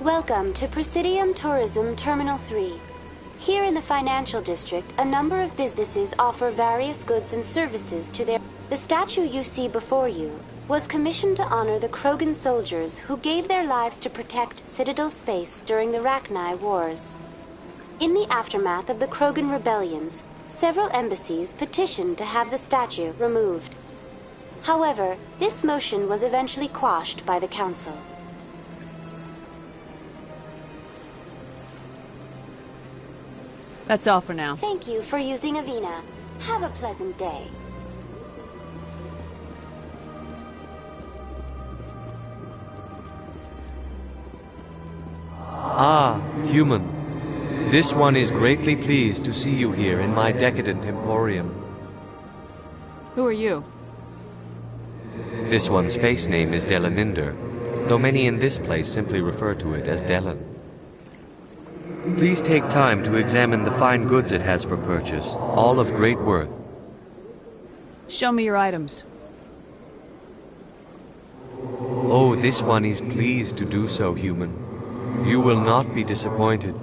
Welcome to Presidium Tourism Terminal 3. Here in the financial district, a number of businesses offer various goods and services to their... The statue you see before you was commissioned to honor the Krogan soldiers who gave their lives to protect Citadel space during the Rachni Wars. In the aftermath of the Krogan rebellions, several embassies petitioned to have the statue removed. However, this motion was eventually quashed by the Council. That's all for now. Thank you for using Avina. Have a pleasant day. Ah, human. This one is greatly pleased to see you here in my decadent emporium. Who are you? This one's face name is Delaninder, though many in this place simply refer to it as Delan. Please take time to examine the fine goods it has for purchase, all of great worth. Show me your items. Oh, this one is pleased to do so, human. You will not be disappointed.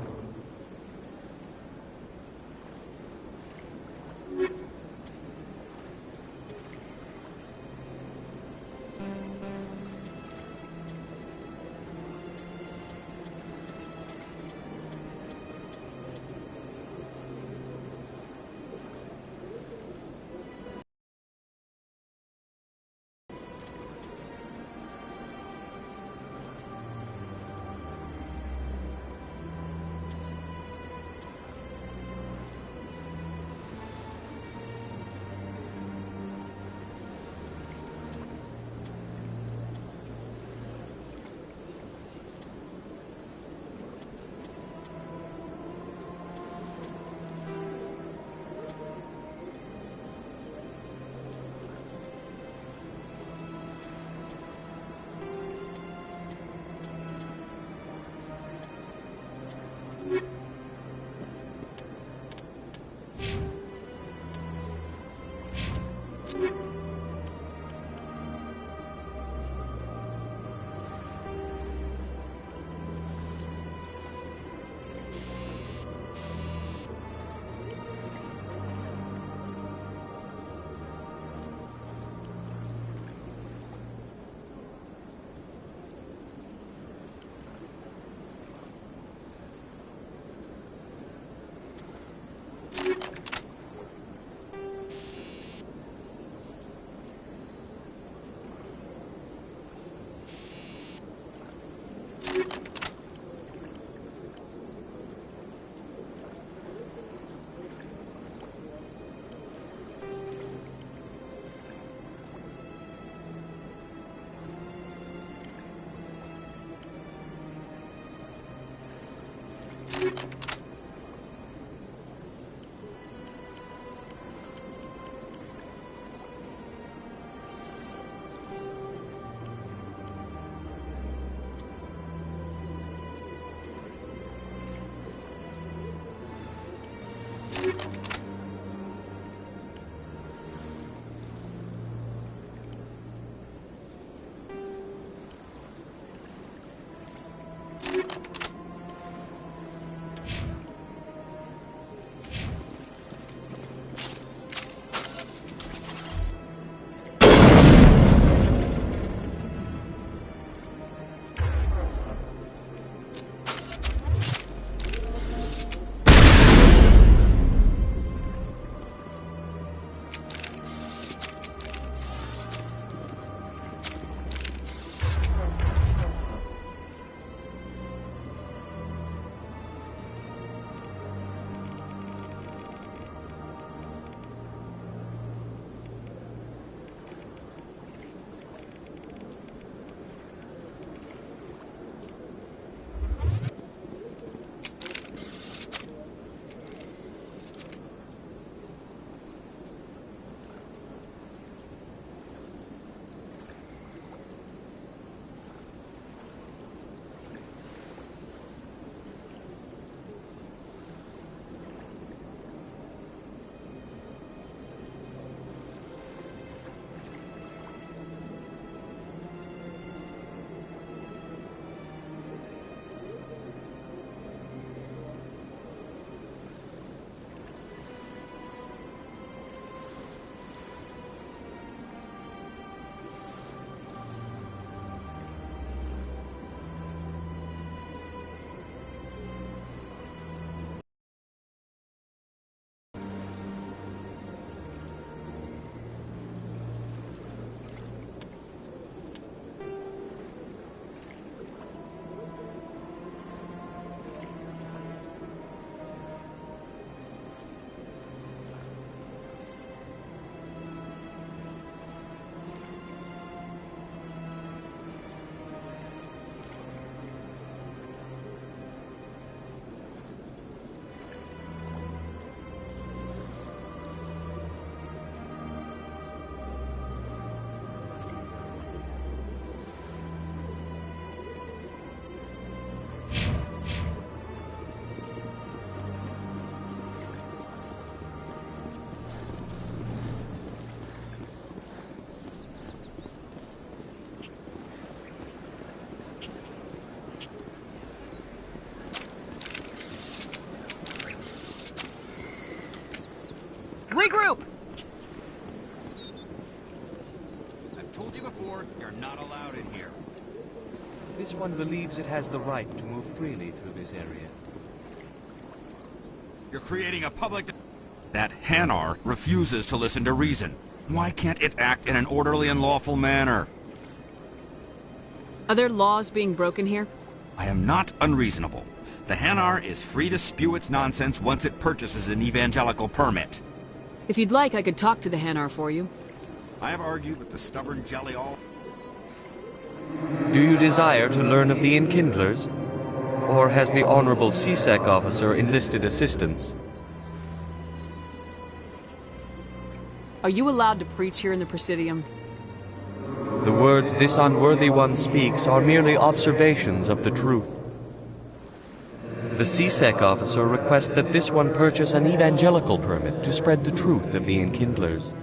Regroup! I've told you before, you're not allowed in here. This one believes it has the right to move freely through this area. You're creating a public... That Hanar refuses to listen to reason. Why can't it act in an orderly and lawful manner? Are there laws being broken here? I am not unreasonable. The Hanar is free to spew its nonsense once it purchases an evangelical permit. If you'd like, I could talk to the Hanar for you. I have argued with the stubborn jelly all... Do you desire to learn of the Enkindlers? Or has the Honorable C-Sec officer enlisted assistance? Are you allowed to preach here in the Presidium? The words this unworthy one speaks are merely observations of the truth. The C-Sec officer requests that this one purchase an evangelical permit to spread the truth of the Enkindlers.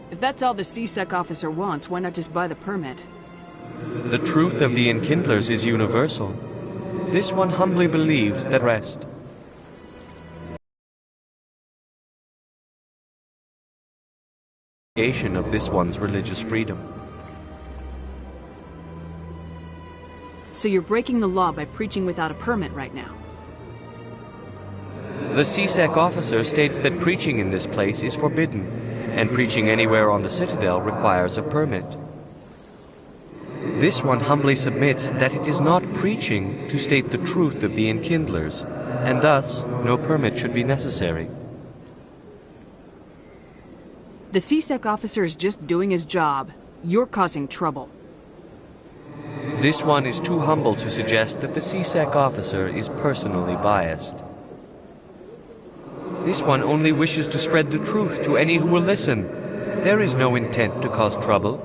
If that's all the C-Sec officer wants, why not just buy the permit? The truth of the Enkindlers is universal. This one humbly believes that rest. Of this one's religious freedom. So you're breaking the law by preaching without a permit right now? The C-Sec officer states that preaching in this place is forbidden, and preaching anywhere on the Citadel requires a permit. This one humbly submits that it is not preaching to state the truth of the Enkindlers, and thus no permit should be necessary. The C-Sec officer is just doing his job. You're causing trouble. This one is too humble to suggest that the C-Sec officer is personally biased. This one only wishes to spread the truth to any who will listen. There is no intent to cause trouble.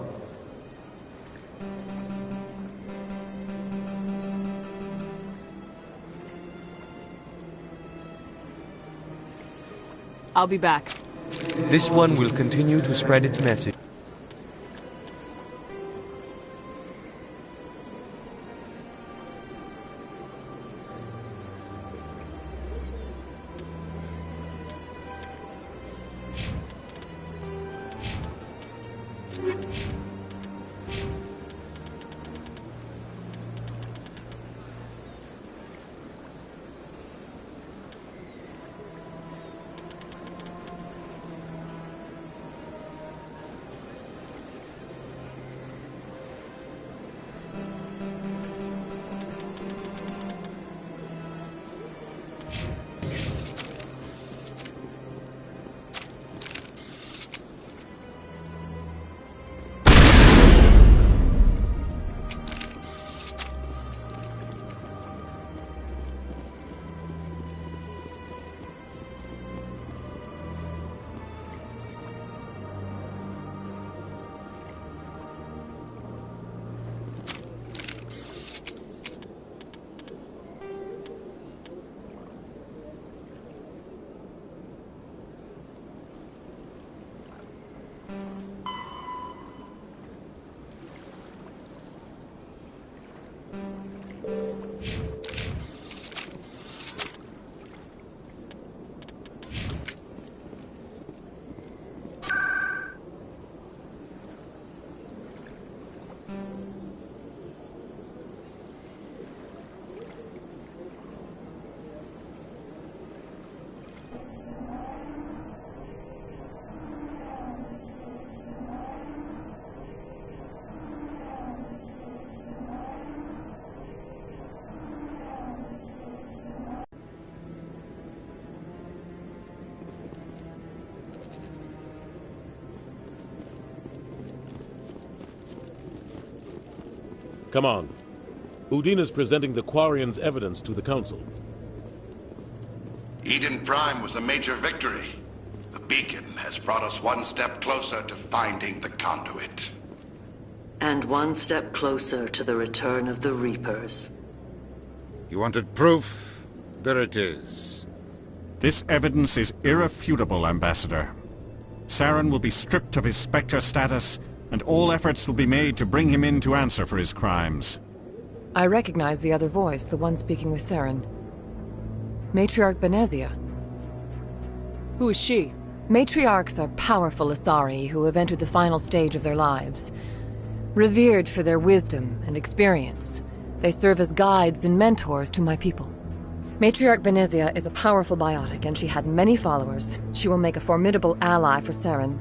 I'll be back. This one will continue to spread its message. Come on. Udina's presenting the Quarian's evidence to the Council. Eden Prime was a major victory. The beacon has brought us one step closer to finding the conduit. And one step closer to the return of the Reapers. You wanted proof? There it is. This evidence is irrefutable, Ambassador. Saren will be stripped of his Spectre status, and all efforts will be made to bring him in to answer for his crimes. I recognize the other voice, the one speaking with Saren. Matriarch Benezia. Who is she? Matriarchs are powerful Asari who have entered the final stage of their lives. Revered for their wisdom and experience, they serve as guides and mentors to my people. Matriarch Benezia is a powerful biotic, and she had many followers. She will make a formidable ally for Saren.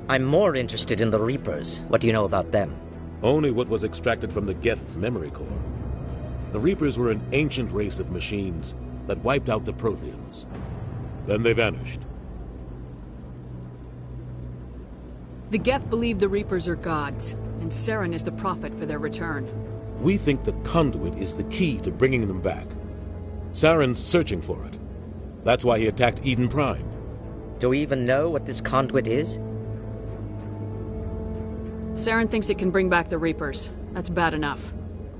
I'm more interested in the Reapers. What do you know about them? Only what was extracted from the Geth's memory core. The Reapers were an ancient race of machines that wiped out the Protheans. Then they vanished. The Geth believe the Reapers are gods, and Saren is the prophet for their return. We think the Conduit is the key to bringing them back. Saren's searching for it. That's why he attacked Eden Prime. Do we even know what this Conduit is? Saren thinks it can bring back the Reapers. That's bad enough.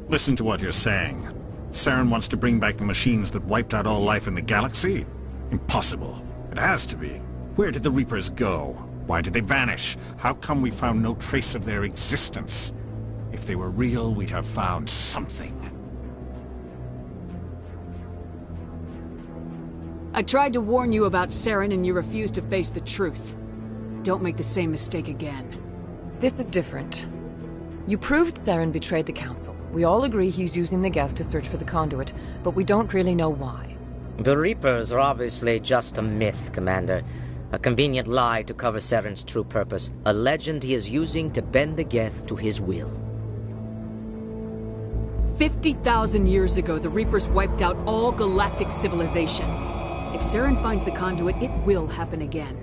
Listen to what you're saying. Saren wants to bring back the machines that wiped out all life in the galaxy? Impossible. It has to be. Where did the Reapers go? Why did they vanish? How come we found no trace of their existence? If they were real, we'd have found something. I tried to warn you about Saren and you refused to face the truth. Don't make the same mistake again. This is different. You proved Saren betrayed the Council. We all agree he's using the Geth to search for the Conduit, but we don't really know why. The Reapers are obviously just a myth, Commander. A convenient lie to cover Saren's true purpose. A legend he is using to bend the Geth to his will. 50,000 years ago, the Reapers wiped out all galactic civilization. If Saren finds the Conduit, it will happen again.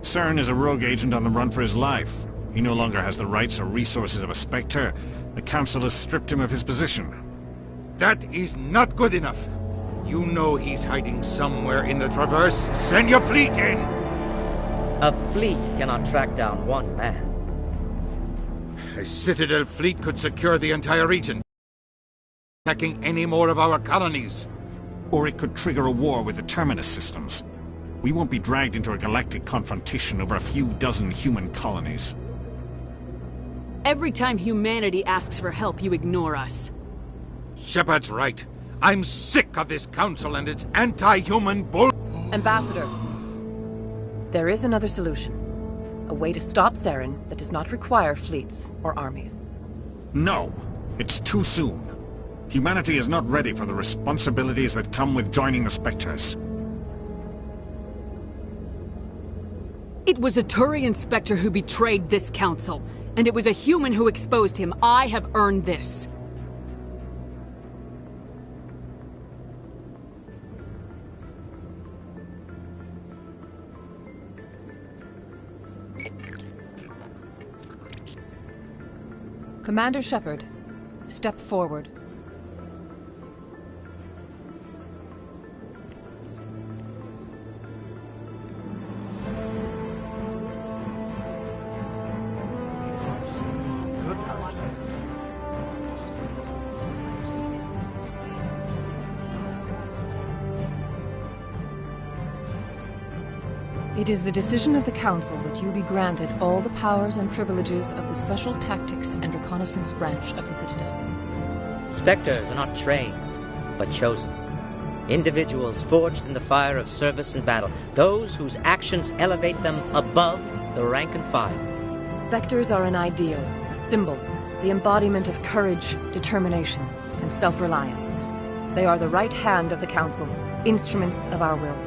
Saren is a rogue agent on the run for his life. He no longer has the rights or resources of a Spectre. The Council has stripped him of his position. That is not good enough. You know he's hiding somewhere in the Traverse. Send your fleet in! A fleet cannot track down one man. A Citadel fleet could secure the entire region, attacking any more of our colonies. Or it could trigger a war with the Terminus systems. We won't be dragged into a galactic confrontation over a few dozen human colonies. Every time humanity asks for help, you ignore us. Shepard's right. I'm sick of this council and its anti-human bull... Ambassador, there is another solution. A way to stop Saren that does not require fleets or armies. No, it's too soon. Humanity is not ready for the responsibilities that come with joining the Spectres. It was a Turian Spectre who betrayed this council, and it was a human who exposed him. I have earned this. Commander Shepard, step forward. It is the decision of the Council that you be granted all the powers and privileges of the Special Tactics and Reconnaissance branch of the Citadel. Spectres are not trained, but chosen. Individuals forged in the fire of service and battle. Those whose actions elevate them above the rank and file. Spectres are an ideal, a symbol, the embodiment of courage, determination, and self-reliance. They are the right hand of the Council, instruments of our will.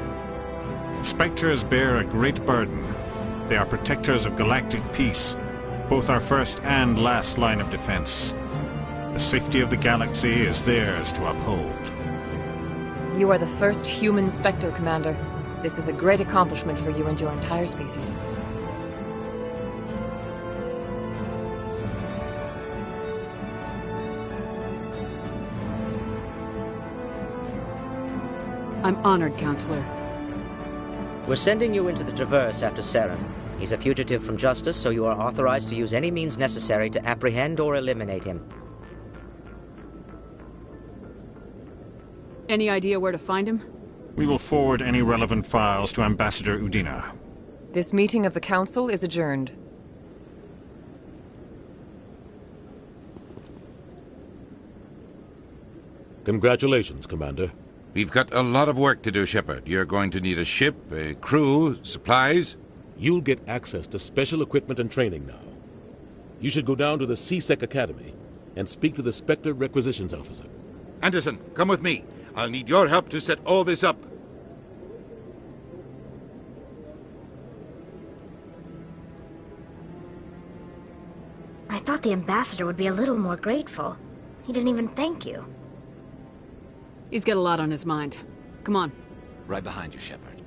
Spectres bear a great burden. They are protectors of galactic peace, both our first and last line of defense. The safety of the galaxy is theirs to uphold. You are the first human Spectre, Commander. This is a great accomplishment for you and your entire species. I'm honored, Counselor. We're sending you into the Traverse after Saren. He's a fugitive from justice, so you are authorized to use any means necessary to apprehend or eliminate him. Any idea where to find him? We will forward any relevant files to Ambassador Udina. This meeting of the Council is adjourned. Congratulations, Commander. We've got a lot of work to do, Shepard. You're going to need a ship, a crew, supplies. You'll get access to special equipment and training now. You should go down to the CSEC Academy and speak to the Spectre Requisitions Officer. Anderson, come with me. I'll need your help to set all this up. I thought the ambassador would be a little more grateful. He didn't even thank you. He's got a lot on his mind. Come on. Right behind you, Shepard.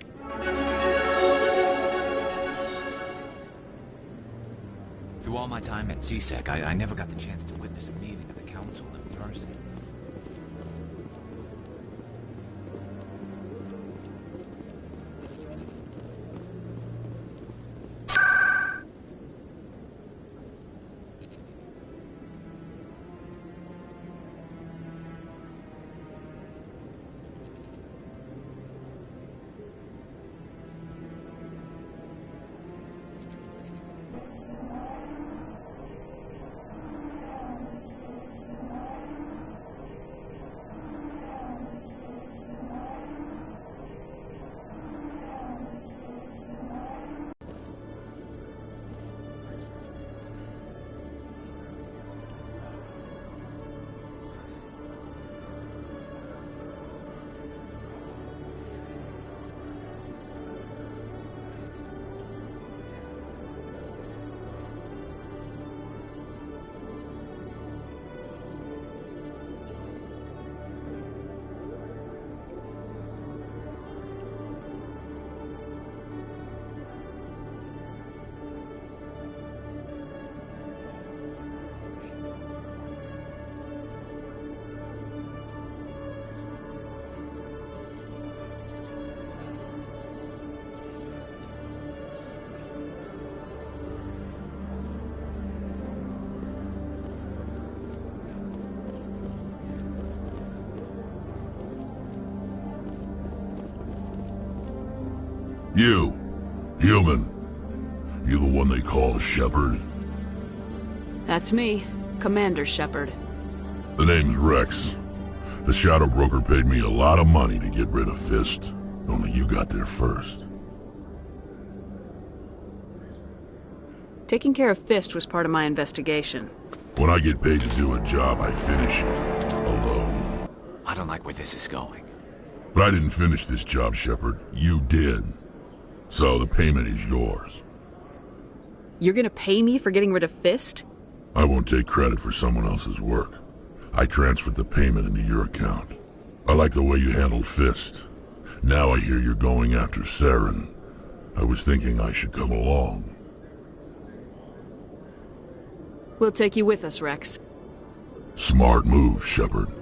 Through all my time at CSEC, I never got the chance to witness a meeting of the Council in person. You, human. You the one they call Shepard? That's me, Commander Shepard. The name's Rex. The Shadow Broker paid me a lot of money to get rid of Fist. Only you got there first. Taking care of Fist was part of my investigation. When I get paid to do a job, I finish it. Alone. I don't like where this is going. But I didn't finish this job, Shepard. You did. So the payment is yours. You're gonna pay me for getting rid of Fist? I won't take credit for someone else's work. I transferred the payment into your account. I like the way you handled Fist. Now I hear you're going after Saren. I was thinking I should come along. We'll take you with us, Rex. Smart move, Shepard.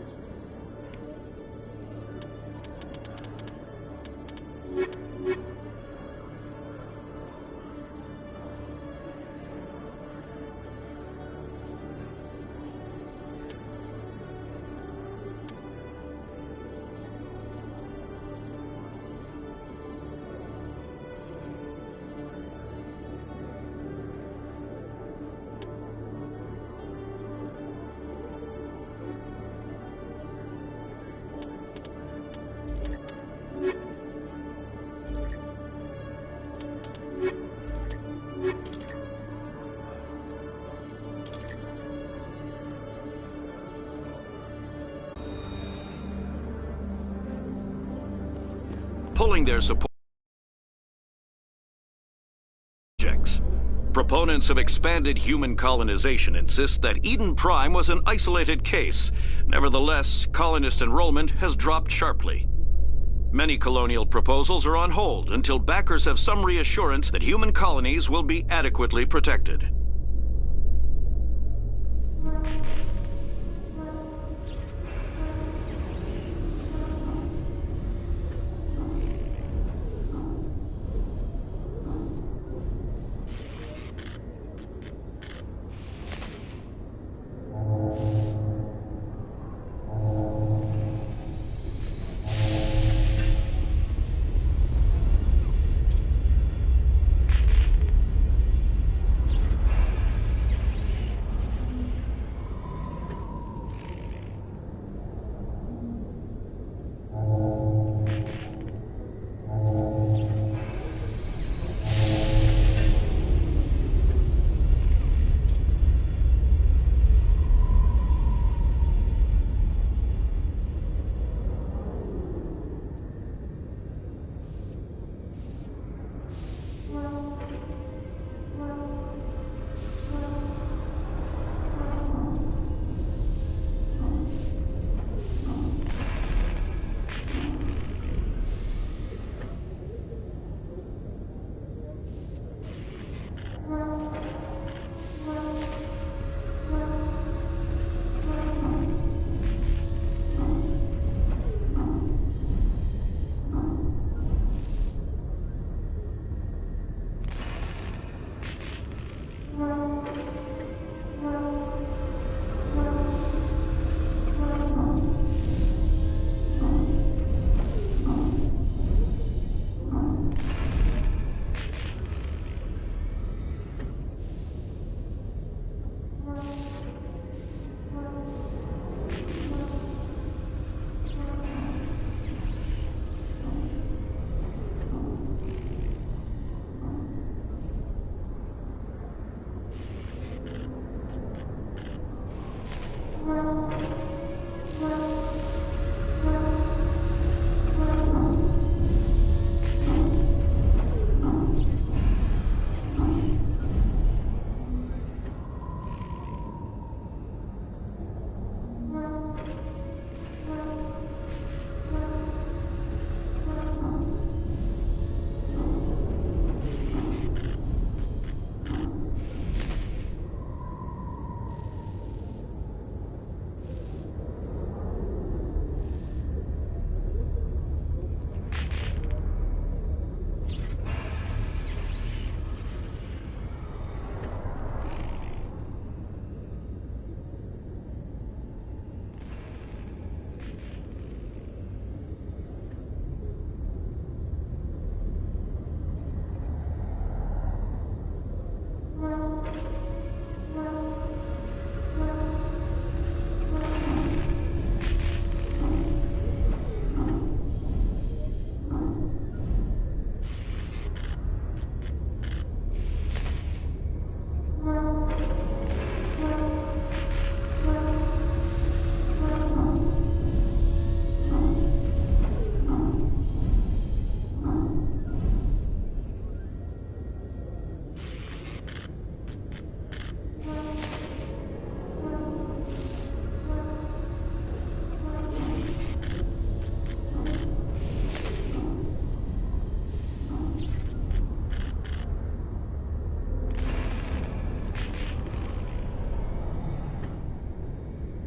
Pulling their support projects. Proponents of expanded human colonization insist that Eden Prime was an isolated case. Nevertheless, colonist enrollment has dropped sharply. Many colonial proposals are on hold until backers have some reassurance that human colonies will be adequately protected.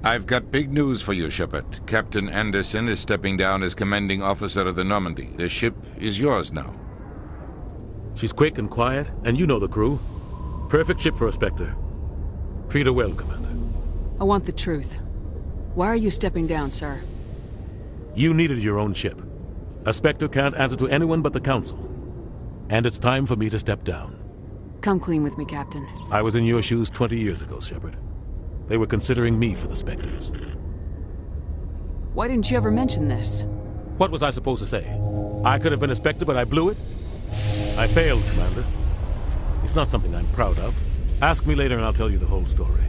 I've got big news for you, Shepard. Captain Anderson is stepping down as commanding officer of the Normandy. The ship is yours now. She's quick and quiet, and you know the crew. Perfect ship for a Spectre. Treat her well, Commander. I want the truth. Why are you stepping down, sir? You needed your own ship. A Spectre can't answer to anyone but the Council. And it's time for me to step down. Come clean with me, Captain. I was in your shoes 20 years ago, Shepard. They were considering me for the Spectres. Why didn't you ever mention this? What was I supposed to say? I could have been a Spectre, but I blew it? I failed, Commander. It's not something I'm proud of. Ask me later and I'll tell you the whole story.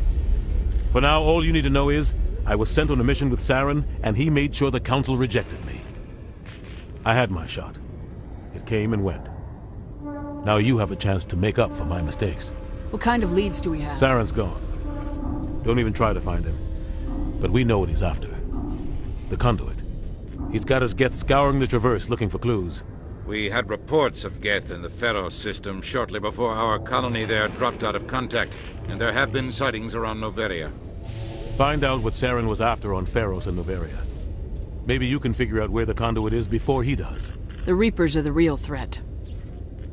For now, all you need to know is, I was sent on a mission with Saren, and he made sure the Council rejected me. I had my shot. It came and went. Now you have a chance to make up for my mistakes. What kind of leads do we have? Saren's gone. Don't even try to find him. But we know what he's after. The Conduit. He's got his Geth scouring the Traverse looking for clues. We had reports of Geth in the Pharos system shortly before our colony there dropped out of contact, and there have been sightings around Noveria. Find out what Saren was after on Pharos and Noveria. Maybe you can figure out where the Conduit is before he does. The Reapers are the real threat.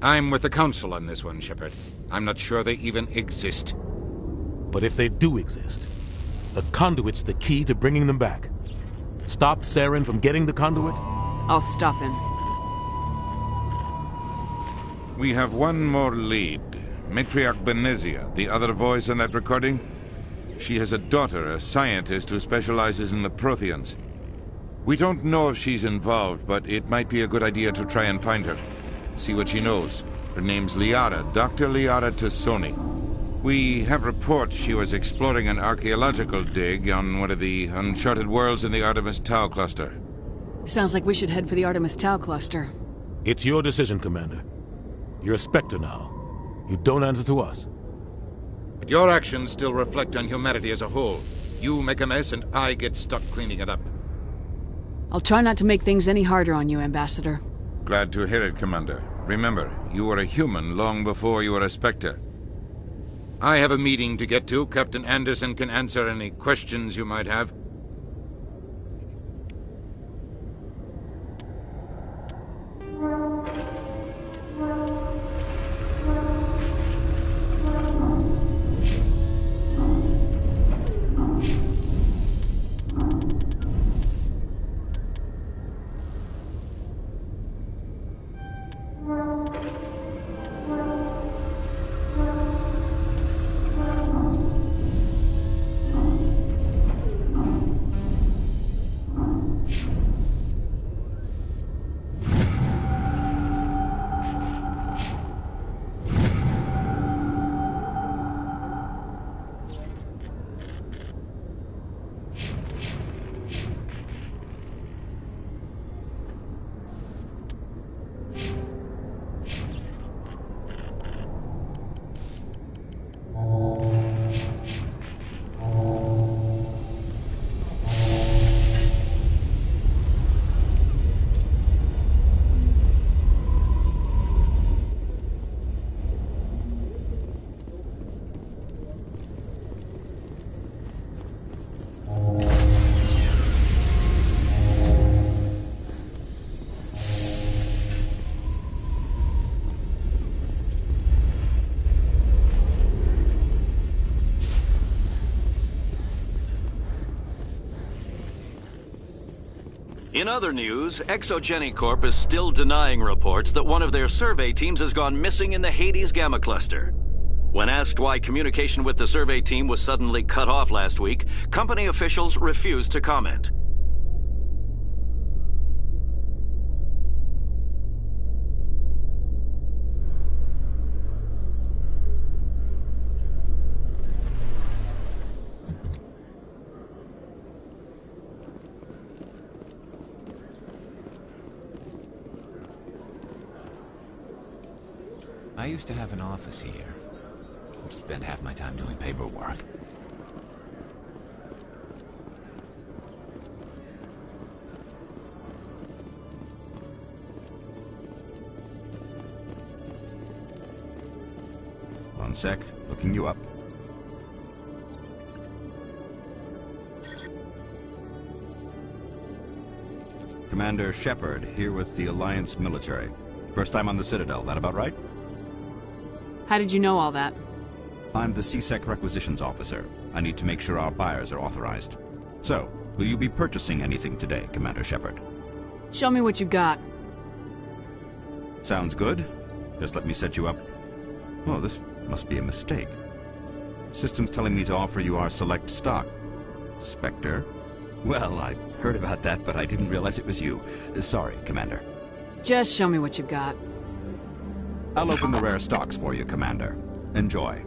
I'm with the Council on this one, Shepard. I'm not sure they even exist. But if they do exist, the Conduit's the key to bringing them back. Stop Saren from getting the Conduit? I'll stop him. We have one more lead. Matriarch Benezia, the other voice in that recording. She has a daughter, a scientist who specializes in the Protheans. We don't know if she's involved, but it might be a good idea to try and find her. See what she knows. Her name's Liara, Dr. Liara Tassoni. We have reports she was exploring an archaeological dig on one of the uncharted worlds in the Artemis Tau cluster. Sounds like we should head for the Artemis Tau cluster. It's your decision, Commander. You're a Spectre now. You don't answer to us. But your actions still reflect on humanity as a whole. You make a mess and I get stuck cleaning it up. I'll try not to make things any harder on you, Ambassador. Glad to hear it, Commander. Remember, you were a human long before you were a Spectre. I have a meeting to get to. Captain Anderson can answer any questions you might have. In other news, Exogeny Corp is still denying reports that one of their survey teams has gone missing in the Hades Gamma Cluster. When asked why communication with the survey team was suddenly cut off last week, company officials refused to comment. I used to have an office here. Spend half my time doing paperwork. One sec, looking you up. Commander Shepard, here with the Alliance military. First time on the Citadel, that about right? How did you know all that? I'm the CSEC requisitions officer. I need to make sure our buyers are authorized. So, will you be purchasing anything today, Commander Shepard? Show me what you got. Sounds good. Just let me set you up. Oh, this must be a mistake. System's telling me to offer you our select stock. Spectre? Well, I heard about that, but I didn't realize it was you. Sorry, Commander. Just show me what you got. I'll open the rare stocks for you, Commander. Enjoy.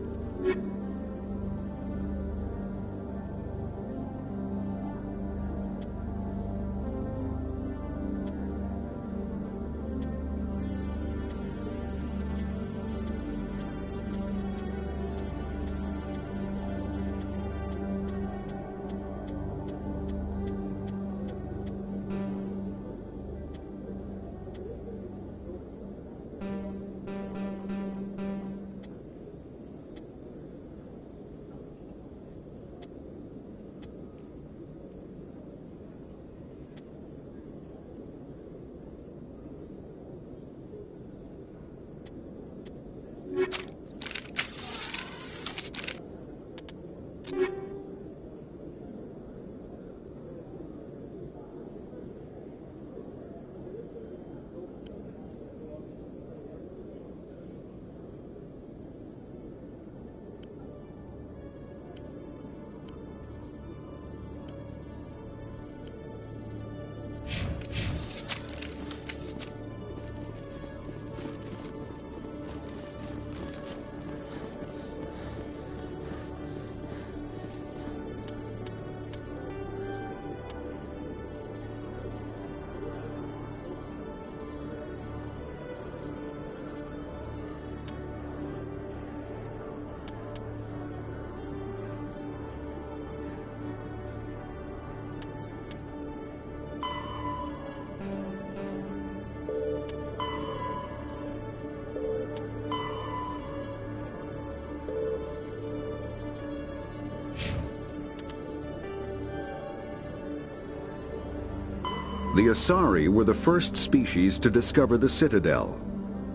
The Asari were the first species to discover the Citadel.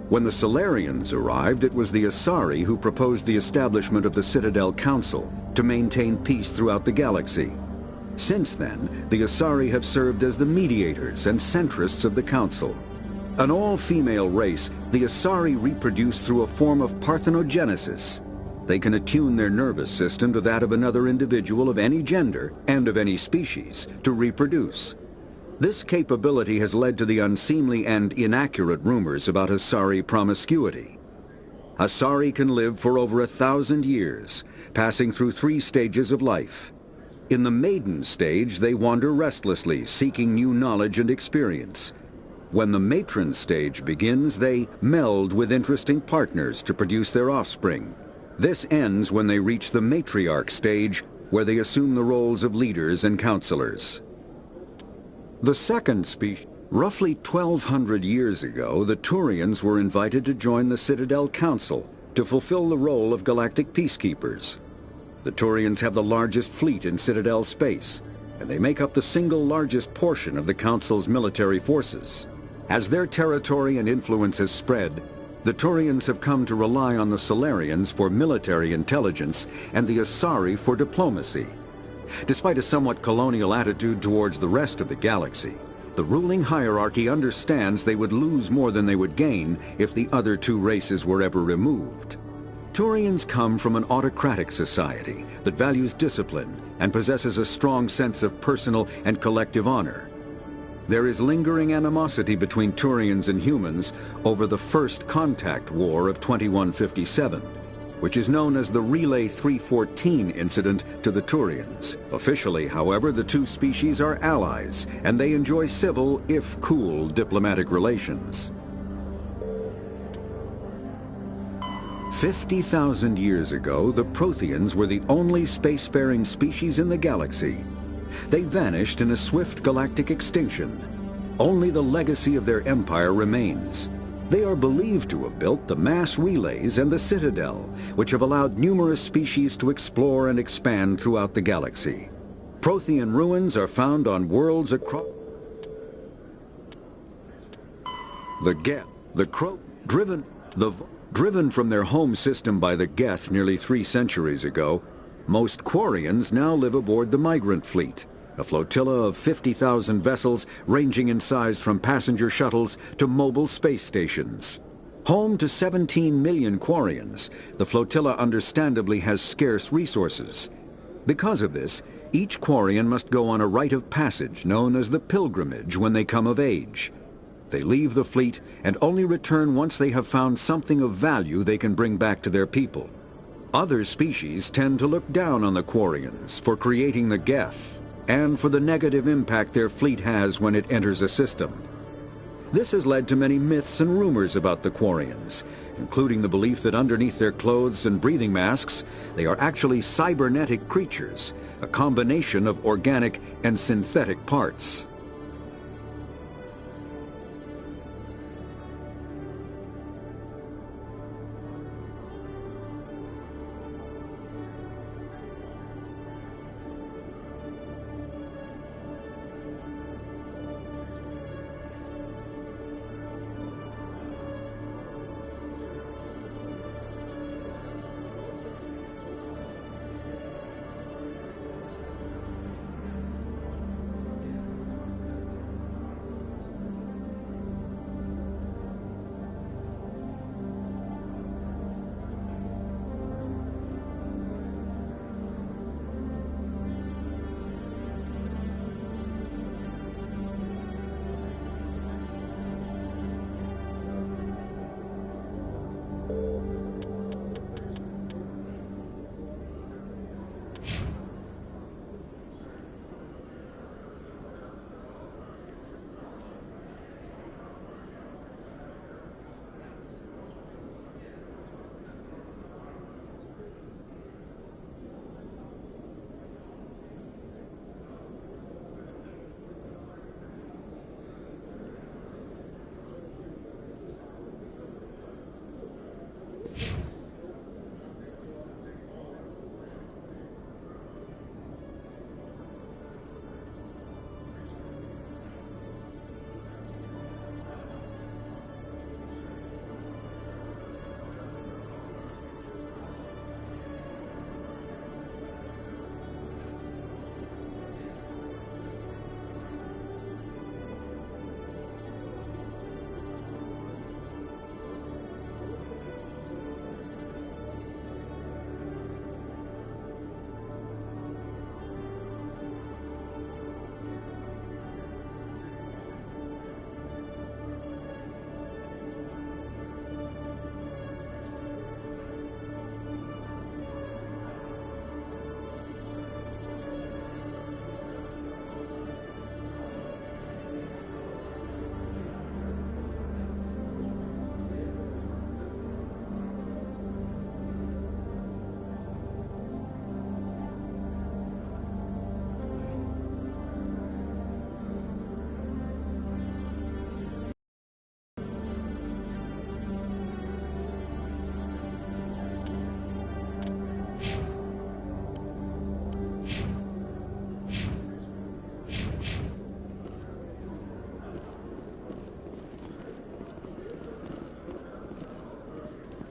When the Salarians arrived, it was the Asari who proposed the establishment of the Citadel Council to maintain peace throughout the galaxy. Since then, the Asari have served as the mediators and centrists of the Council. An all-female race, the Asari reproduce through a form of parthenogenesis. They can attune their nervous system to that of another individual of any gender and of any species to reproduce. This capability has led to the unseemly and inaccurate rumors about Asari promiscuity. Asari can live for over 1,000 years, passing through 3 stages of life. In the maiden stage, they wander restlessly, seeking new knowledge and experience. When the matron stage begins, they meld with interesting partners to produce their offspring. This ends when they reach the matriarch stage, where they assume the roles of leaders and counselors. The second species. Roughly 1,200 years ago, the Turians were invited to join the Citadel Council to fulfill the role of galactic peacekeepers. The Turians have the largest fleet in Citadel space, and they make up the single largest portion of the Council's military forces. As their territory and influence has spread, the Turians have come to rely on the Salarians for military intelligence and the Asari for diplomacy. Despite a somewhat colonial attitude towards the rest of the galaxy, the ruling hierarchy understands they would lose more than they would gain if the other 2 races were ever removed. Turians come from an autocratic society that values discipline and possesses a strong sense of personal and collective honor. There is lingering animosity between Turians and humans over the First Contact War of 2157, which is known as the Relay 314 incident to the Turians. Officially, however, the 2 species are allies, and they enjoy civil, if cool, diplomatic relations. 50,000 years ago, the Protheans were the only spacefaring species in the galaxy. They vanished in a swift galactic extinction. Only the legacy of their empire remains. They are believed to have built the mass relays and the Citadel, which have allowed numerous species to explore and expand throughout the galaxy. Prothean ruins are found on worlds across... Driven from their home system by the Geth nearly 3 centuries ago, most Quarians now live aboard the Migrant Fleet, a flotilla of 50,000 vessels ranging in size from passenger shuttles to mobile space stations. Home to 17 million Quarians, the flotilla understandably has scarce resources. Because of this, each Quarian must go on a rite of passage known as the Pilgrimage when they come of age. They leave the fleet and only return once they have found something of value they can bring back to their people. Other species tend to look down on the Quarians for creating the Geth and for the negative impact their fleet has when it enters a system. This has led to many myths and rumors about the Quarians, including the belief that underneath their clothes and breathing masks, they are actually cybernetic creatures, a combination of organic and synthetic parts.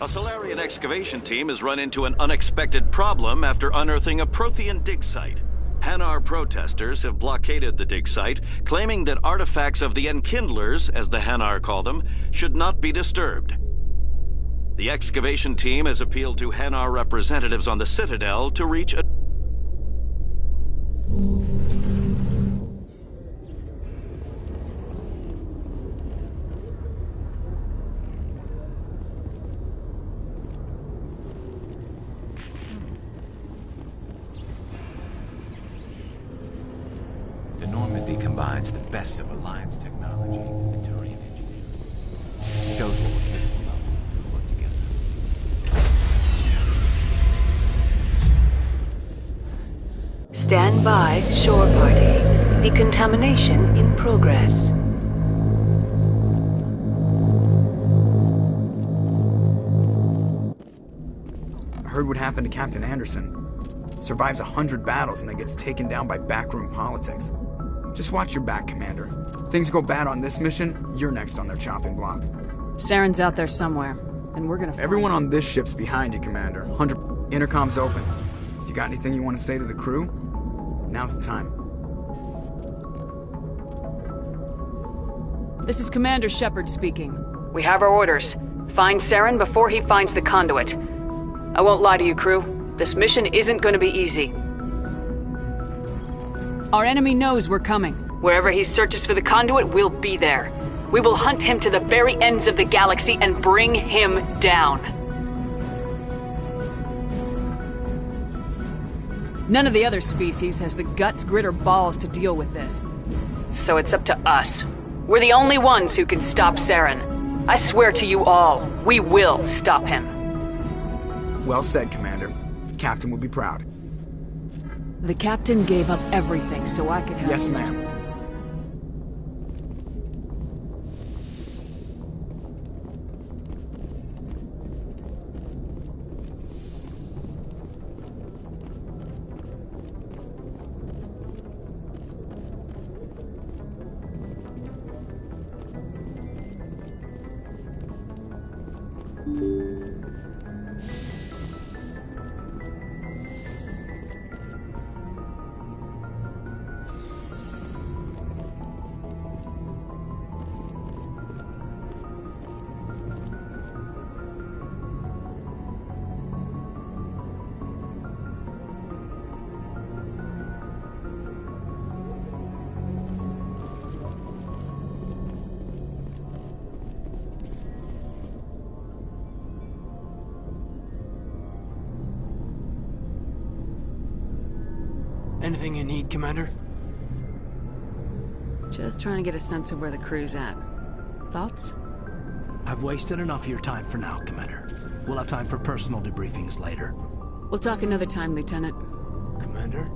A Salarian excavation team has run into an unexpected problem after unearthing a Prothean dig site. Hanar protesters have blockaded the dig site, claiming that artifacts of the Enkindlers, as the Hanar call them, should not be disturbed. The excavation team has appealed to Hanar representatives on the Citadel to reach a... The Normandy combines the best of Alliance technology and Turian engineering. It shows what we're capable of if we work together. Stand by, shore party. Decontamination in progress. I heard what happened to Captain Anderson. Survives 100 battles and then gets taken down by backroom politics. Just watch your back, Commander. Things go bad on this mission, you're next on their chopping block. Saren's out there somewhere, and we're gonna find Everyone on this ship's behind you, Commander. Intercom's open. If you got anything you want to say to the crew, now's the time. This is Commander Shepard speaking. We have our orders. Find Saren before he finds the conduit. I won't lie to you, crew. This mission isn't going to be easy. Our enemy knows we're coming. Wherever he searches for the conduit, we'll be there. We will hunt him to the very ends of the galaxy and bring him down. None of the other species has the guts, grit, or balls to deal with this. So it's up to us. We're the only ones who can stop Saren. I swear to you all, we will stop him. Well said, Commander. Captain will be proud. The captain gave up everything so I could have Yes, his ma'am. Anything you need, Commander? Just trying to get a sense of where the crew's at. Thoughts? I've wasted enough of your time for now, Commander. We'll have time for personal debriefings later. We'll talk another time, Lieutenant. Commander?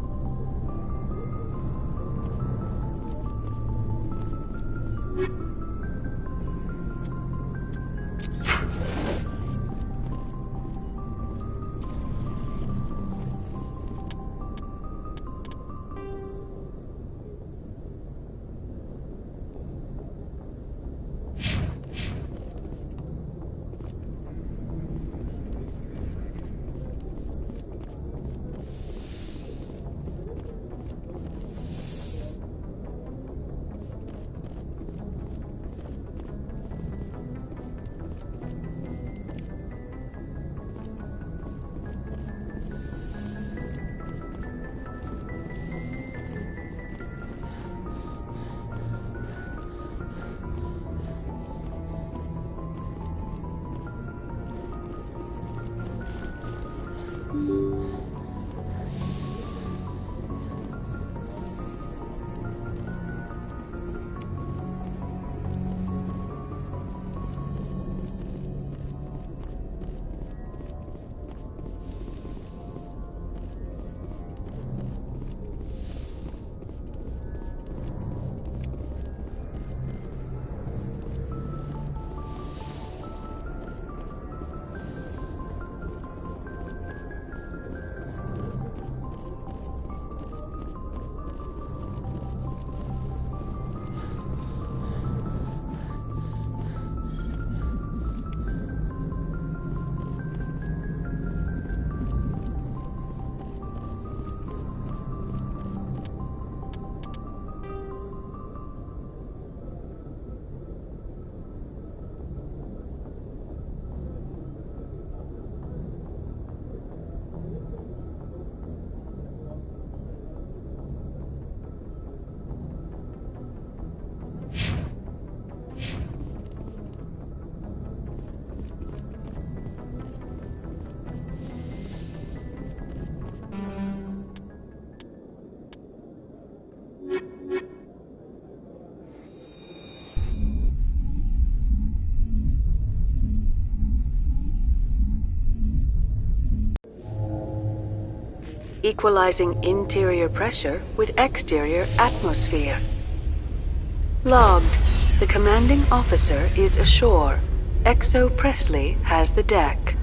Equalizing interior pressure with exterior atmosphere. Logged. The commanding officer is ashore. Exo Presley has the deck.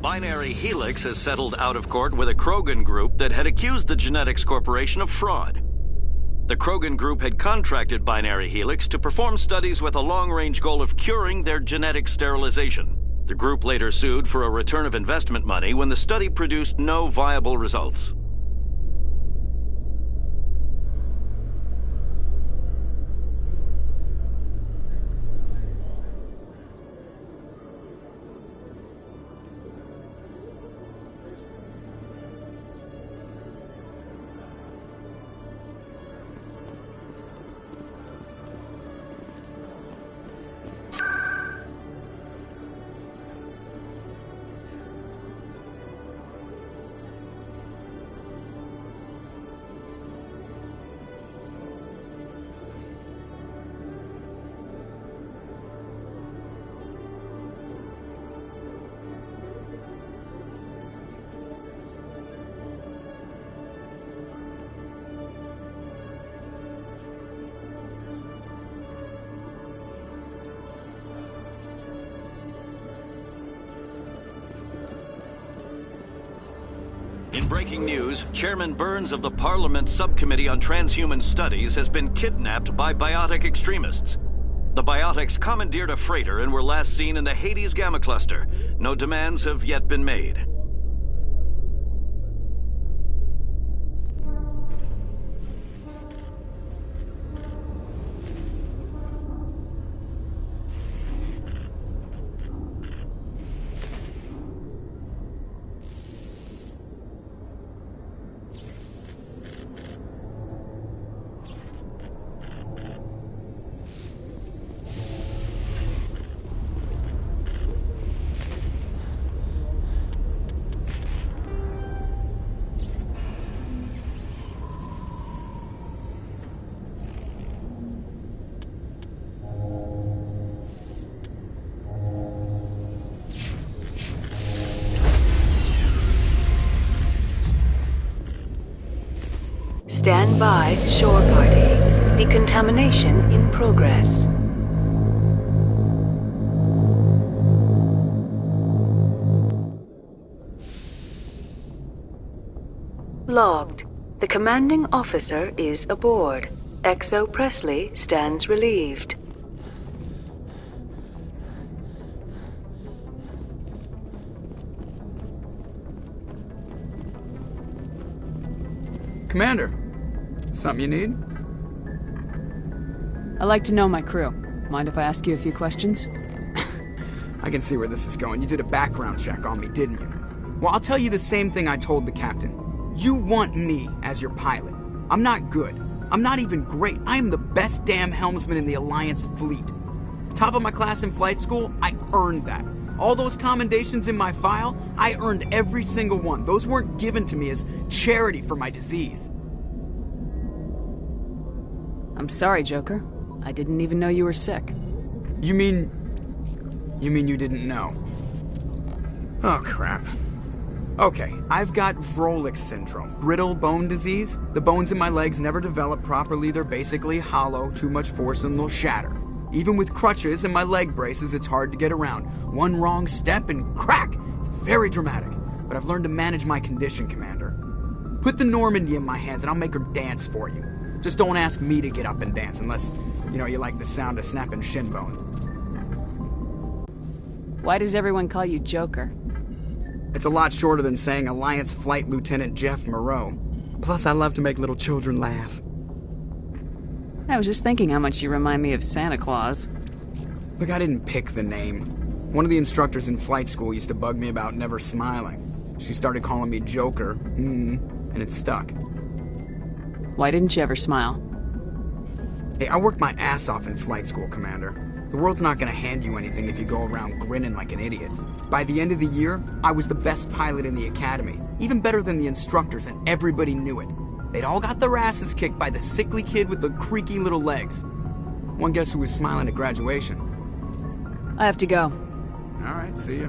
Binary Helix has settled out of court with a Krogan group that had accused the Genetics Corporation of fraud. The Krogan group had contracted Binary Helix to perform studies with a long-range goal of curing their genetic sterilization. The group later sued for a return of investment money when the study produced no viable results. In breaking news, Chairman Burns of the Parliament Subcommittee on Transhuman Studies has been kidnapped by biotic extremists. The biotics commandeered a freighter and were last seen in the Hades Gamma Cluster. No demands have yet been made. Stand by, shore party. Decontamination in progress. Logged. The commanding officer is aboard. Exo Presley stands relieved. Commander, something you need? I like to know my crew. Mind if I ask you a few questions? I can see where this is going. You did a background check on me, didn't you? Well, I'll tell you the same thing I told the captain. You want me as your pilot. I'm not good. I'm not even great. I am the best damn helmsman in the Alliance fleet. Top of my class in flight school, I earned that. All those commendations in my file, I earned every single one. Those weren't given to me as charity for my disease. I'm sorry, Joker. I didn't even know you were sick. You mean you didn't know? Oh, crap. Okay, I've got Vrolich syndrome, brittle bone disease. The bones in my legs never develop properly. They're basically hollow, too much force and they'll shatter. Even with crutches and my leg braces, it's hard to get around. One wrong step and crack! It's very dramatic. But I've learned to manage my condition, Commander. Put the Normandy in my hands and I'll make her dance for you. Just don't ask me to get up and dance unless, you like the sound of snapping shin bone. Why does everyone call you Joker? It's a lot shorter than saying Alliance Flight Lieutenant Jeff Moreau. Plus, I love to make little children laugh. I was just thinking how much you remind me of Santa Claus. Look, I didn't pick the name. One of the instructors in flight school used to bug me about never smiling. She started calling me Joker, and it stuck. Why didn't you ever smile? Hey, I worked my ass off in flight school, Commander. The world's not gonna hand you anything if you go around grinning like an idiot. By the end of the year, I was the best pilot in the academy, even better than the instructors, and everybody knew it. They'd all got their asses kicked by the sickly kid with the creaky little legs. One guess who was smiling at graduation? I have to go. All right, see ya.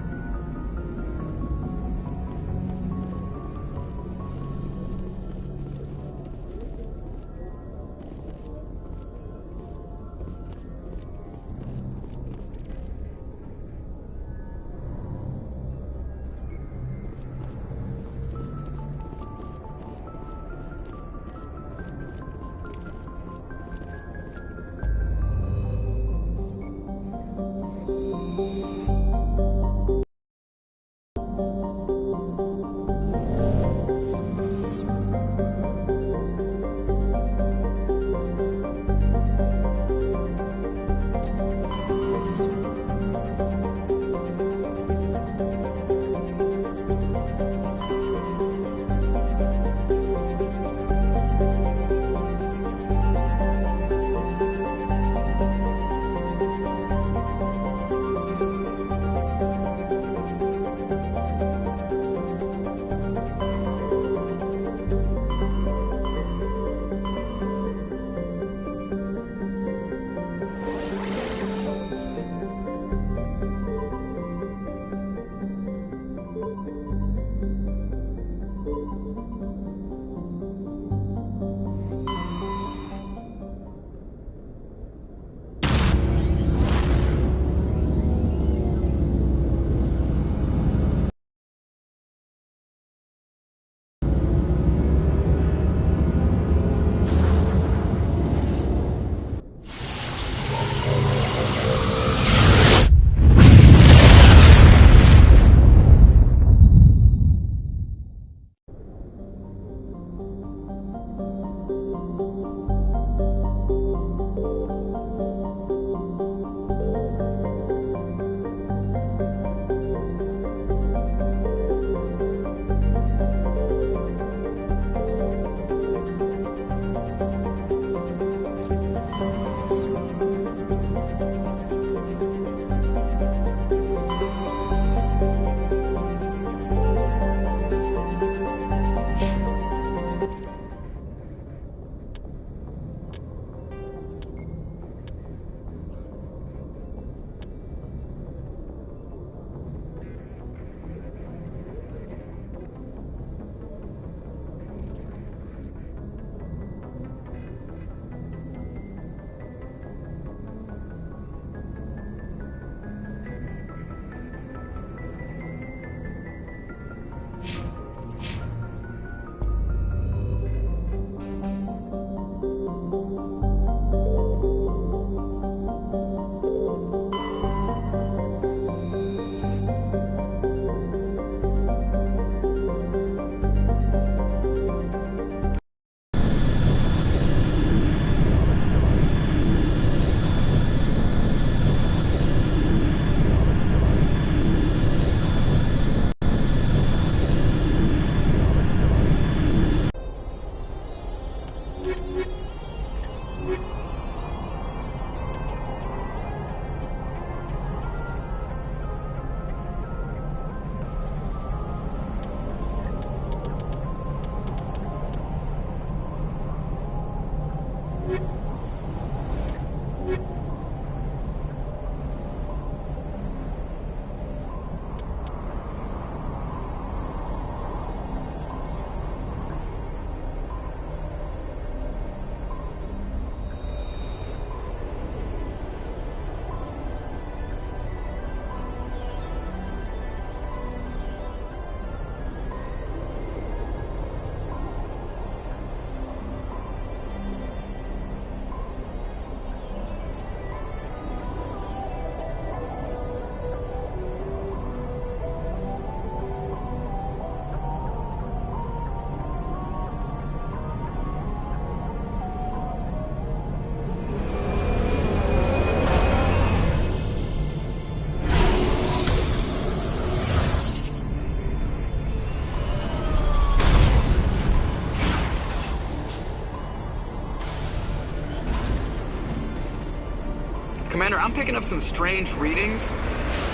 Commander, I'm picking up some strange readings.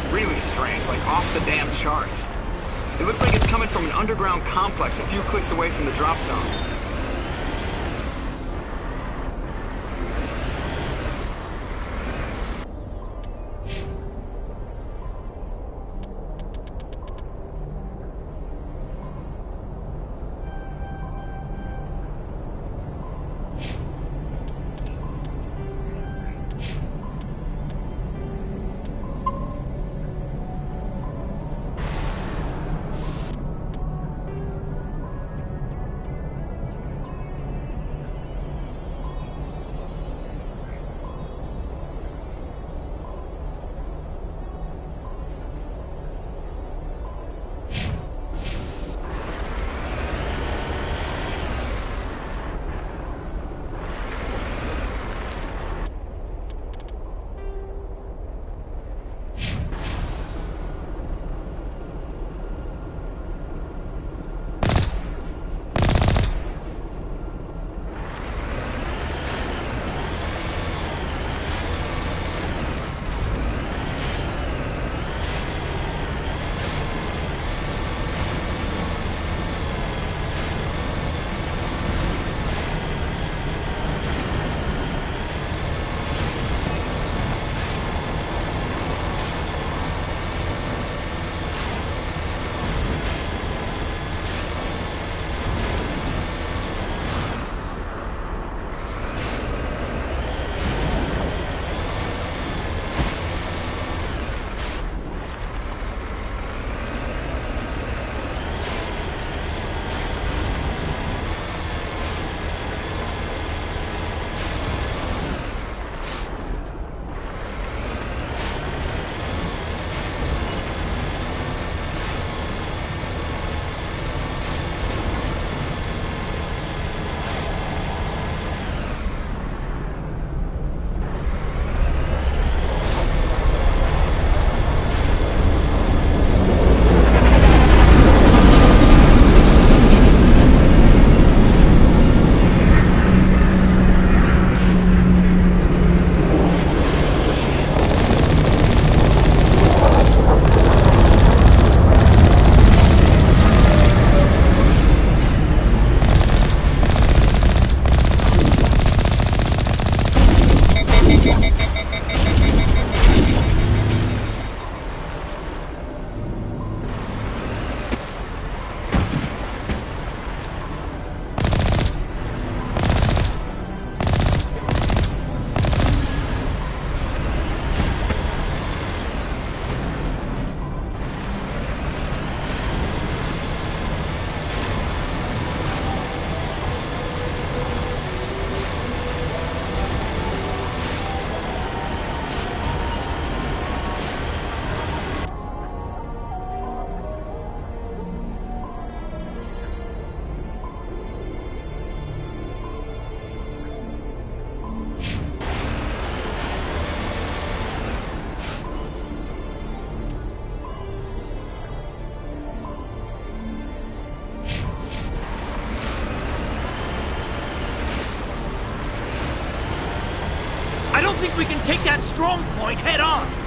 Really strange, like off the damn charts. It looks like it's coming from an underground complex a few clicks away from the drop zone. think we can take that strong point head on.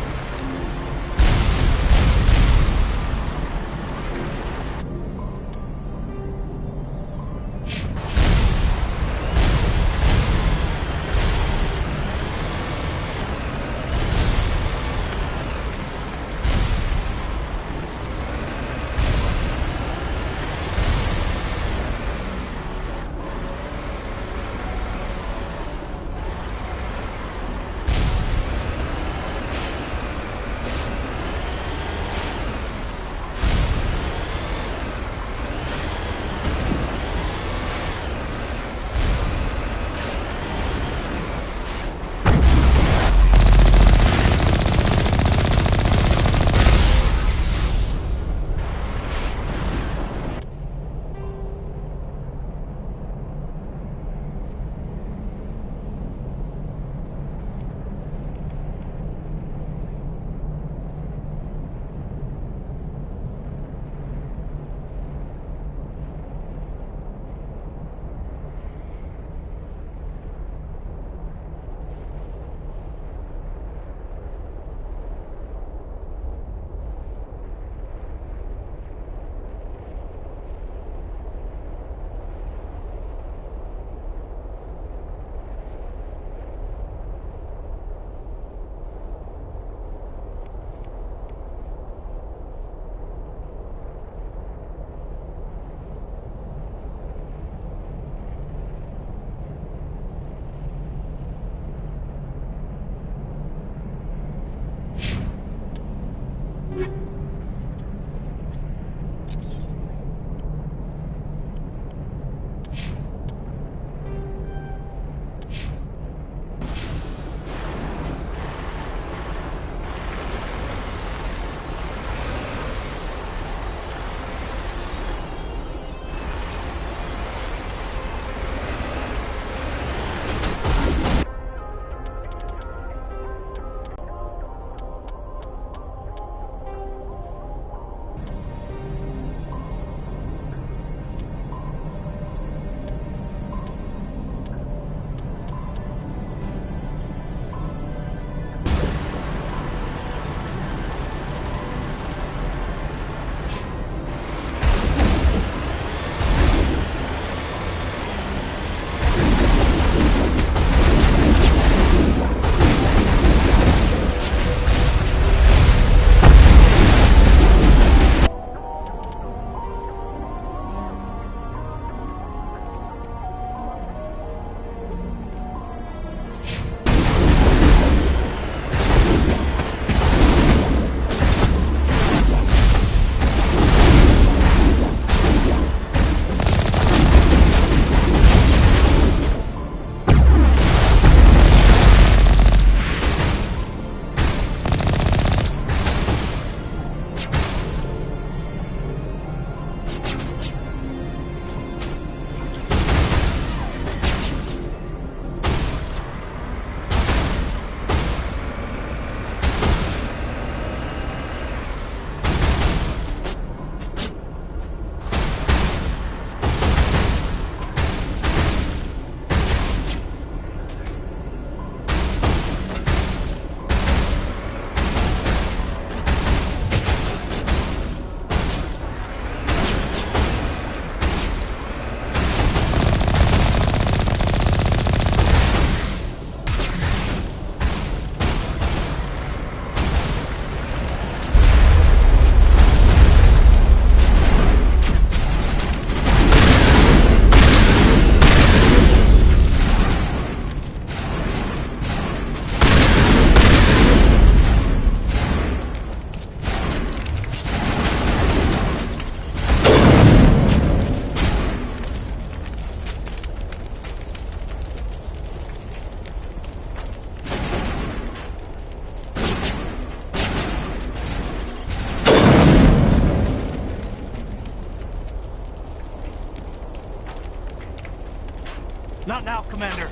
Not now, Commander.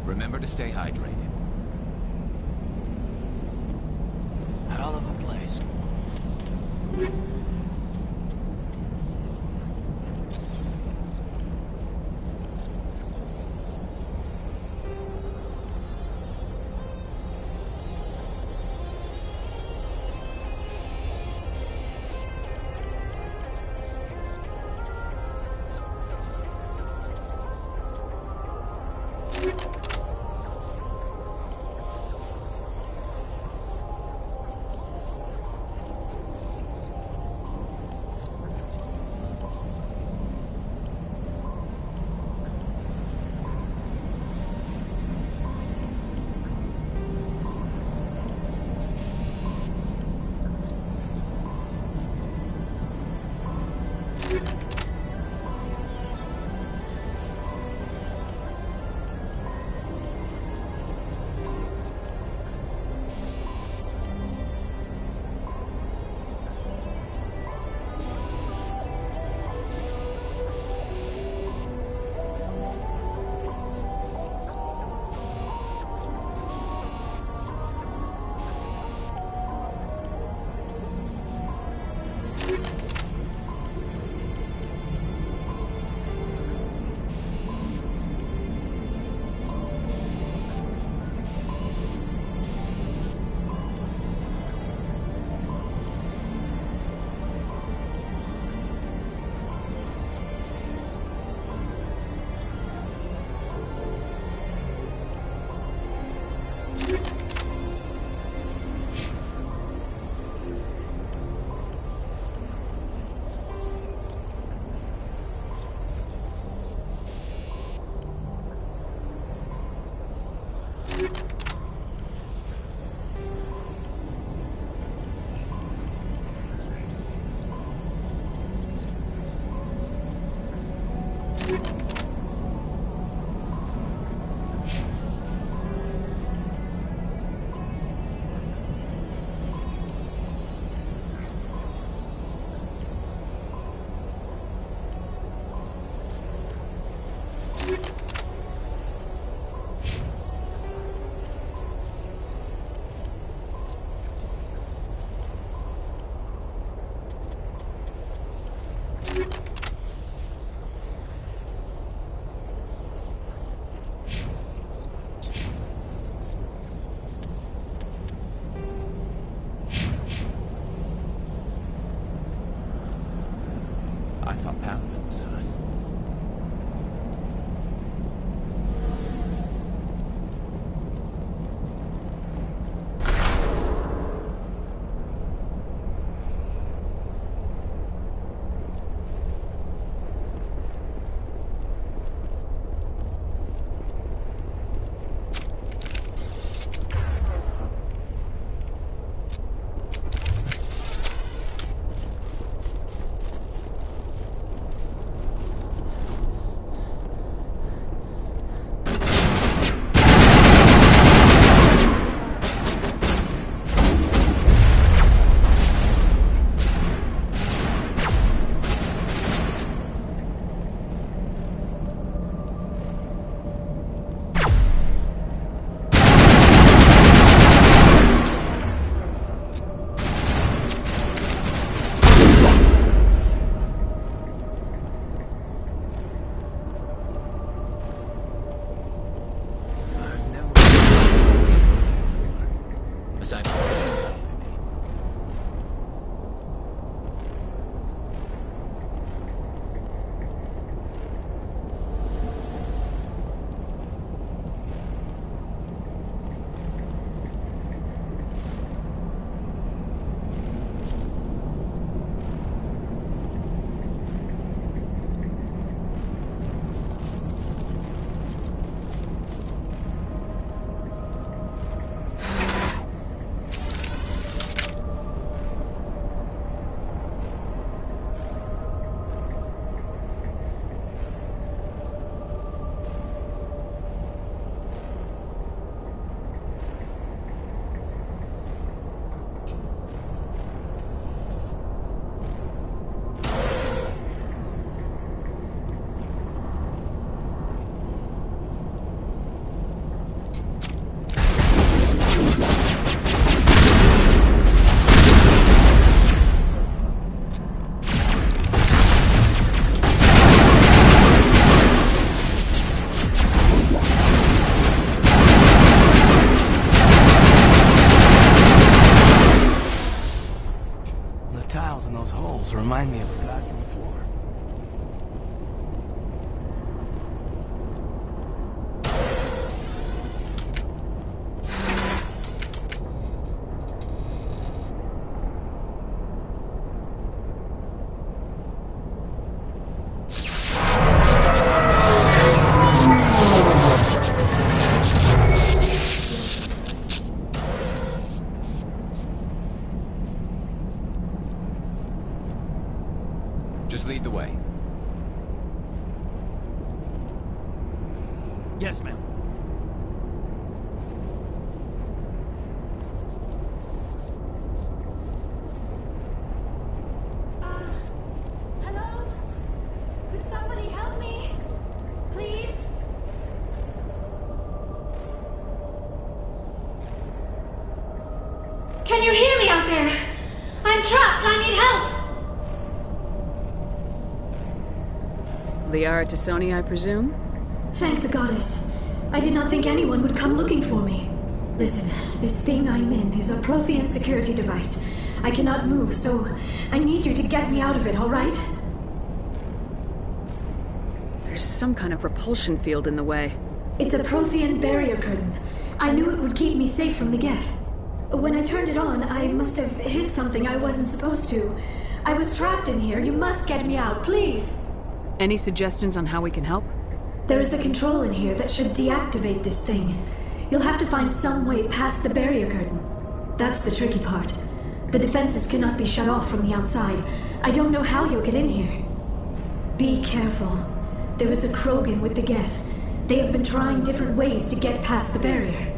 Remember to stay hydrated. Hell of a place. remind me of a bathroom floor. Just lead the way. Yes, ma'am. Hello? Could somebody help me? Please? Can you hear me out there? I'm trapped. I need help. Liara T'Soni, I presume? Thank the goddess. I did not think anyone would come looking for me. Listen, this thing I'm in is a Prothean security device. I cannot move, so I need you to get me out of it, all right? There's some kind of repulsion field in the way. It's a Prothean barrier curtain. I knew it would keep me safe from the Geth. When I turned it on, I must have hit something I wasn't supposed to. I was trapped in here. You must get me out, please. Any suggestions on how we can help? There is a control in here that should deactivate this thing. You'll have to find some way past the barrier curtain. That's the tricky part. The defenses cannot be shut off from the outside. I don't know how you'll get in here. Be careful. There is a Krogan with the Geth. They have been trying different ways to get past the barrier.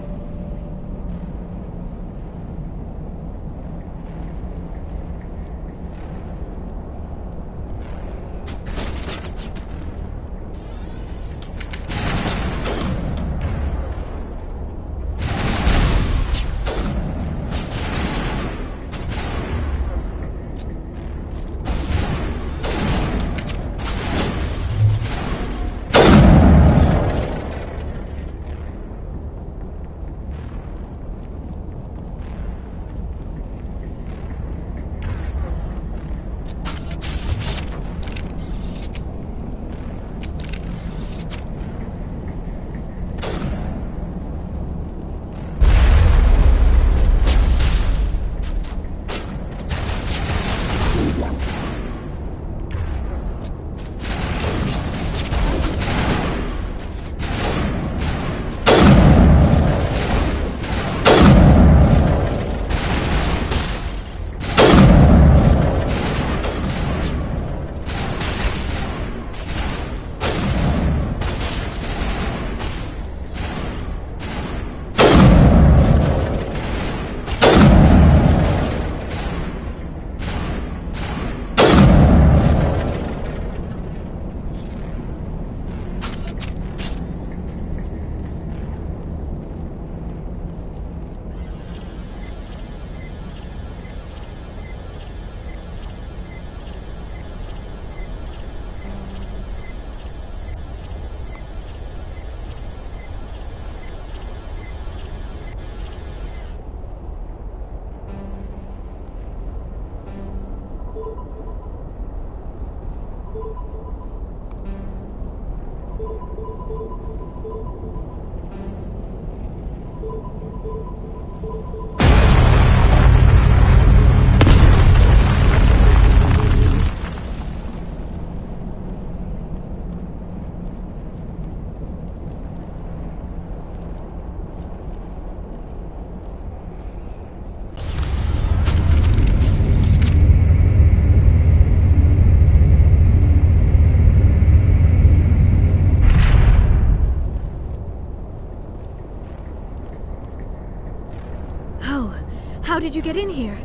How did you get in here?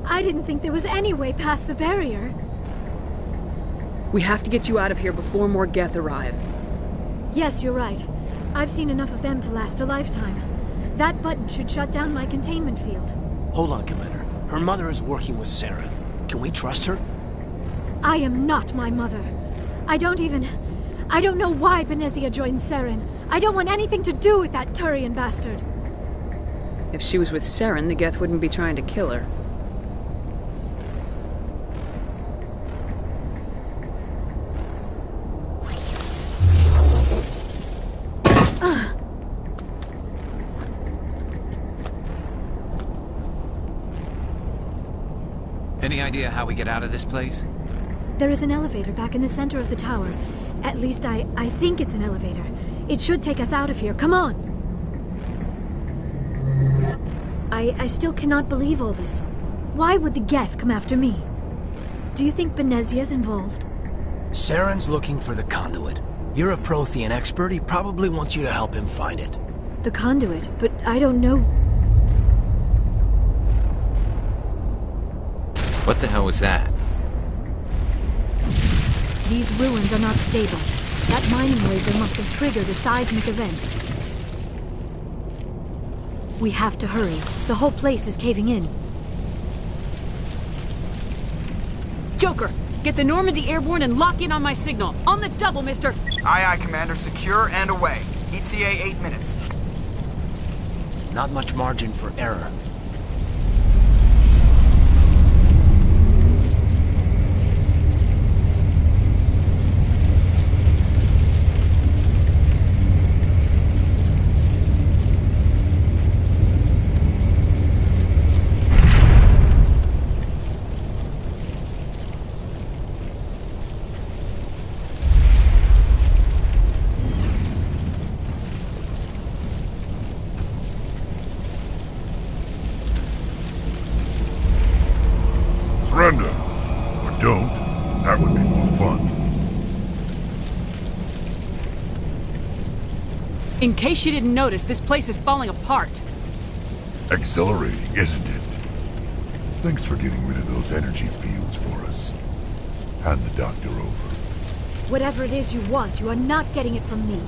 I didn't think there was any way past the barrier. We have to get you out of here before more Geth arrive. Yes, you're right. I've seen enough of them to last a lifetime. That button should shut down my containment field. Hold on, Commander. Her mother is working with Saren. Can we trust her? I am not my mother. I don't know why Benezia joined Saren. I don't want anything to do with that Turian bastard. If she was with Saren, the Geth wouldn't be trying to kill her. Any idea how we get out of this place? There is an elevator back in the center of the tower. At least I think it's an elevator. It should take us out of here. Come on! I still cannot believe all this. Why would the Geth come after me? Do you think Benezia's involved? Saren's looking for the conduit. You're a Prothean expert. He probably wants you to help him find it. The conduit, but I don't know. What the hell was that? These ruins are not stable. That mining laser must have triggered a seismic event. We have to hurry. The whole place is caving in. Joker, get the Normandy airborne and lock in on my signal. On the double, mister! Aye, aye, Commander. Secure and away. ETA 8 minutes. Not much margin for error. Surrender. Or don't. That would be more fun. In case you didn't notice, this place is falling apart. Exhilarating, isn't it? Thanks for getting rid of those energy fields for us. Hand the doctor over. Whatever it is you want, you are not getting it from me.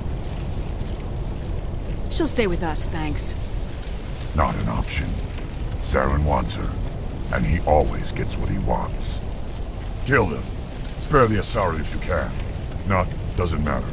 She'll stay with us, thanks. Not an option. Saren wants her, and he always gets what he wants. Kill him. Spare the Asari if you can. If not, doesn't matter.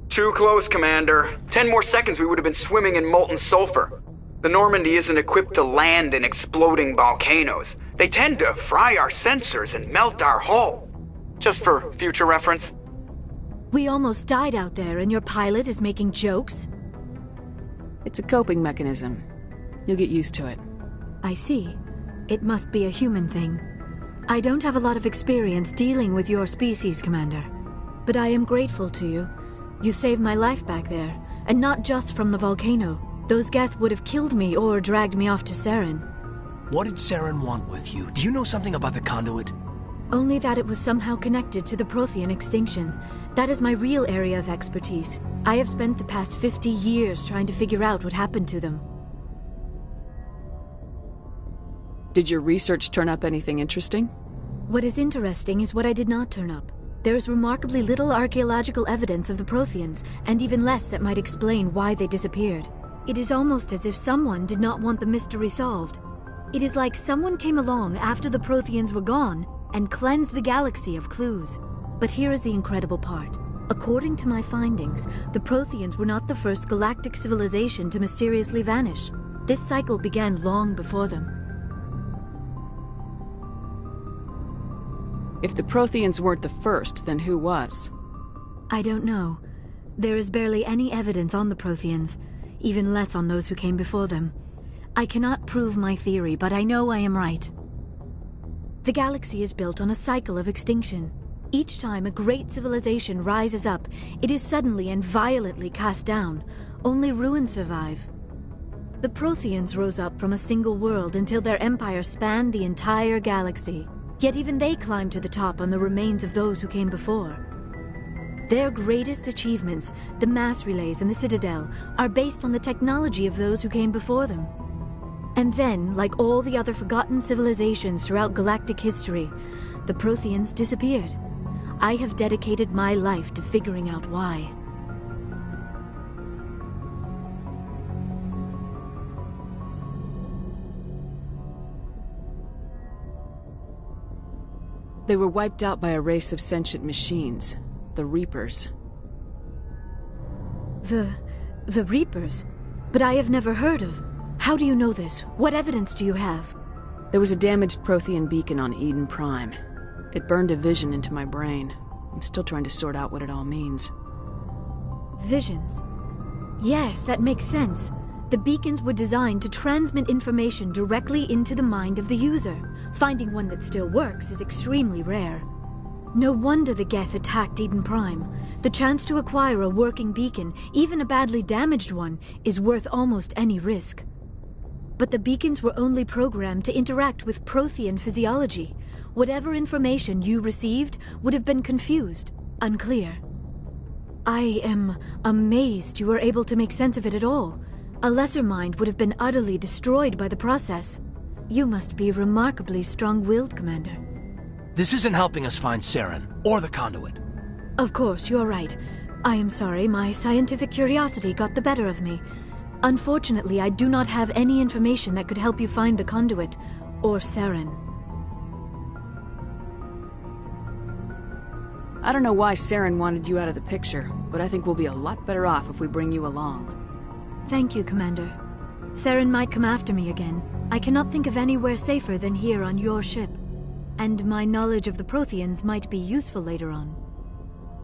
Too close, Commander. 10 more seconds we would have been swimming in molten sulfur. The Normandy isn't equipped to land in exploding volcanoes. They tend to fry our sensors and melt our hull. Just for future reference. We almost died out there and your pilot is making jokes? It's a coping mechanism. You'll get used to it. I see. It must be a human thing. I don't have a lot of experience dealing with your species, Commander. But I am grateful to you. You saved my life back there, and not just from the volcano. Those Geth would have killed me or dragged me off to Saren. What did Saren want with you? Do you know something about the conduit? Only that it was somehow connected to the Prothean extinction. That is my real area of expertise. I have spent the past 50 years trying to figure out what happened to them. Did your research turn up anything interesting? What is interesting is what I did not turn up. There is remarkably little archaeological evidence of the Protheans, and even less that might explain why they disappeared. It is almost as if someone did not want the mystery solved. It is like someone came along after the Protheans were gone and cleansed the galaxy of clues. But here is the incredible part. According to my findings, the Protheans were not the first galactic civilization to mysteriously vanish. This cycle began long before them. If the Protheans weren't the first, then who was? I don't know. There is barely any evidence on the Protheans, even less on those who came before them. I cannot prove my theory, but I know I am right. The galaxy is built on a cycle of extinction. Each time a great civilization rises up, it is suddenly and violently cast down. Only ruins survive. The Protheans rose up from a single world until their empire spanned the entire galaxy. Yet even they climbed to the top on the remains of those who came before. Their greatest achievements, the mass relays and the Citadel, are based on the technology of those who came before them. And then, like all the other forgotten civilizations throughout galactic history, the Protheans disappeared. I have dedicated my life to figuring out why. They were wiped out by a race of sentient machines, the Reapers. The Reapers? But I have never heard of. How do you know this? What evidence do you have? There was a damaged Prothean beacon on Eden Prime. It burned a vision into my brain. I'm still trying to sort out what it all means. Visions? Yes, that makes sense. The beacons were designed to transmit information directly into the mind of the user. Finding one that still works is extremely rare. No wonder the Geth attacked Eden Prime. The chance to acquire a working beacon, even a badly damaged one, is worth almost any risk. But the beacons were only programmed to interact with Prothean physiology. Whatever information you received would have been confused, unclear. I am amazed you were able to make sense of it at all. A lesser mind would have been utterly destroyed by the process. You must be remarkably strong-willed, Commander. This isn't helping us find Saren, or the conduit. Of course, you're right. I am sorry, my scientific curiosity got the better of me. Unfortunately, I do not have any information that could help you find the conduit, or Saren. I don't know why Saren wanted you out of the picture, but I think we'll be a lot better off if we bring you along. Thank you, Commander. Saren might come after me again. I cannot think of anywhere safer than here on your ship. And my knowledge of the Protheans might be useful later on.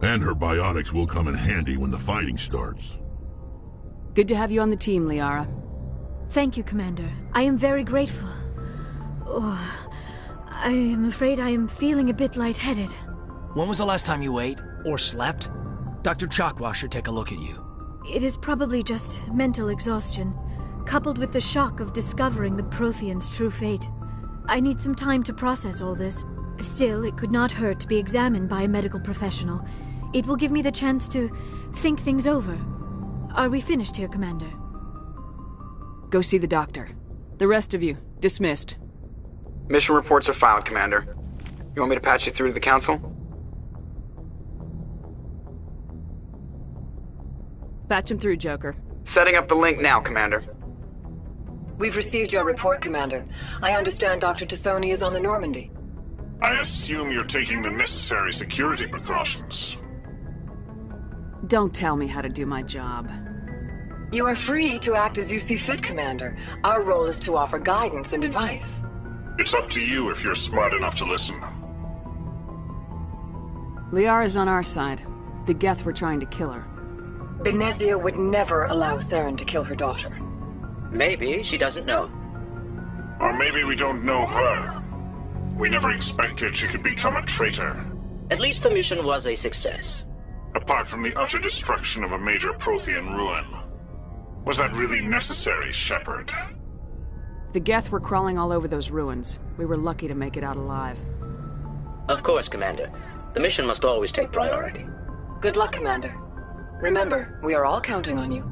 And her biotics will come in handy when the fighting starts. Good to have you on the team, Liara. Thank you, Commander. I am very grateful. Oh, I am afraid I am feeling a bit lightheaded. When was the last time you ate, or slept? Dr. Chakwa should take a look at you. It is probably just mental exhaustion, coupled with the shock of discovering the Protheans' true fate. I need some time to process all this. Still, it could not hurt to be examined by a medical professional. It will give me the chance to think things over. Are we finished here, Commander? Go see the doctor. The rest of you, dismissed. Mission reports are filed, Commander. You want me to patch you through to the Council? Patch him through, Joker. Setting up the link now, Commander. We've received your report, Commander. I understand Dr. Tassoni is on the Normandy. I assume you're taking the necessary security precautions. Don't tell me how to do my job. You are free to act as you see fit, Commander. Our role is to offer guidance and advice. It's up to you if you're smart enough to listen. Liara's on our side. The Geth were trying to kill her. Benezia would never allow Saren to kill her daughter. Maybe she doesn't know. Or maybe we don't know her. We never expected she could become a traitor. At least the mission was a success. Apart from the utter destruction of a major Prothean ruin. Was that really necessary, Shepard? The Geth were crawling all over those ruins. We were lucky to make it out alive. Of course, Commander. The mission must always take priority. Good luck, Commander. Remember, we are all counting on you.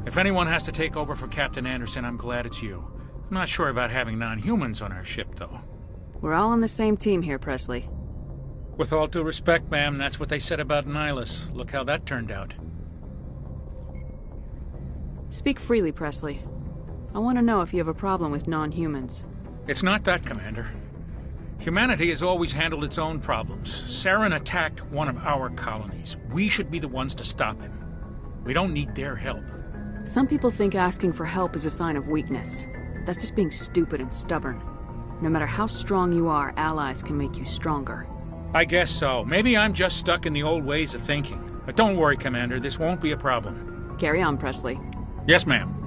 If anyone has to take over for Captain Anderson, I'm glad it's you. I'm not sure about having non-humans on our ship, though. We're all on the same team here, Presley. With all due respect, ma'am, that's what they said about Nihilus. Look how that turned out. Speak freely, Presley. I want to know if you have a problem with non-humans. It's not that, Commander. Humanity has always handled its own problems. Saren attacked one of our colonies. We should be the ones to stop him. We don't need their help. Some people think asking for help is a sign of weakness. That's just being stupid and stubborn. No matter how strong you are, allies can make you stronger. I guess so. Maybe I'm just stuck in the old ways of thinking. But don't worry, Commander. This won't be a problem. Carry on, Presley. Yes, ma'am.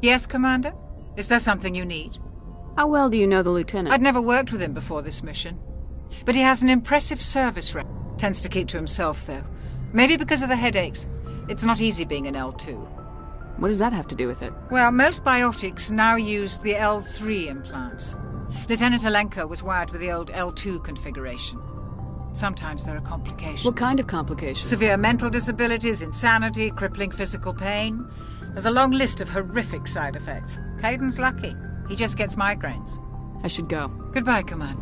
Yes, Commander? Is there something you need? How well do you know the Lieutenant? I'd never worked with him before this mission. But he has an impressive service record. Tends to keep to himself, though. Maybe because of the headaches. It's not easy being an L2. What does that have to do with it? Well, most biotics now use the L3 implants. Lieutenant Alenko was wired with the old L2 configuration. Sometimes there are complications. What kind of complications? Severe mental disabilities, insanity, crippling physical pain. There's a long list of horrific side effects. Caden's lucky. He just gets migraines. I should go. Goodbye, Command.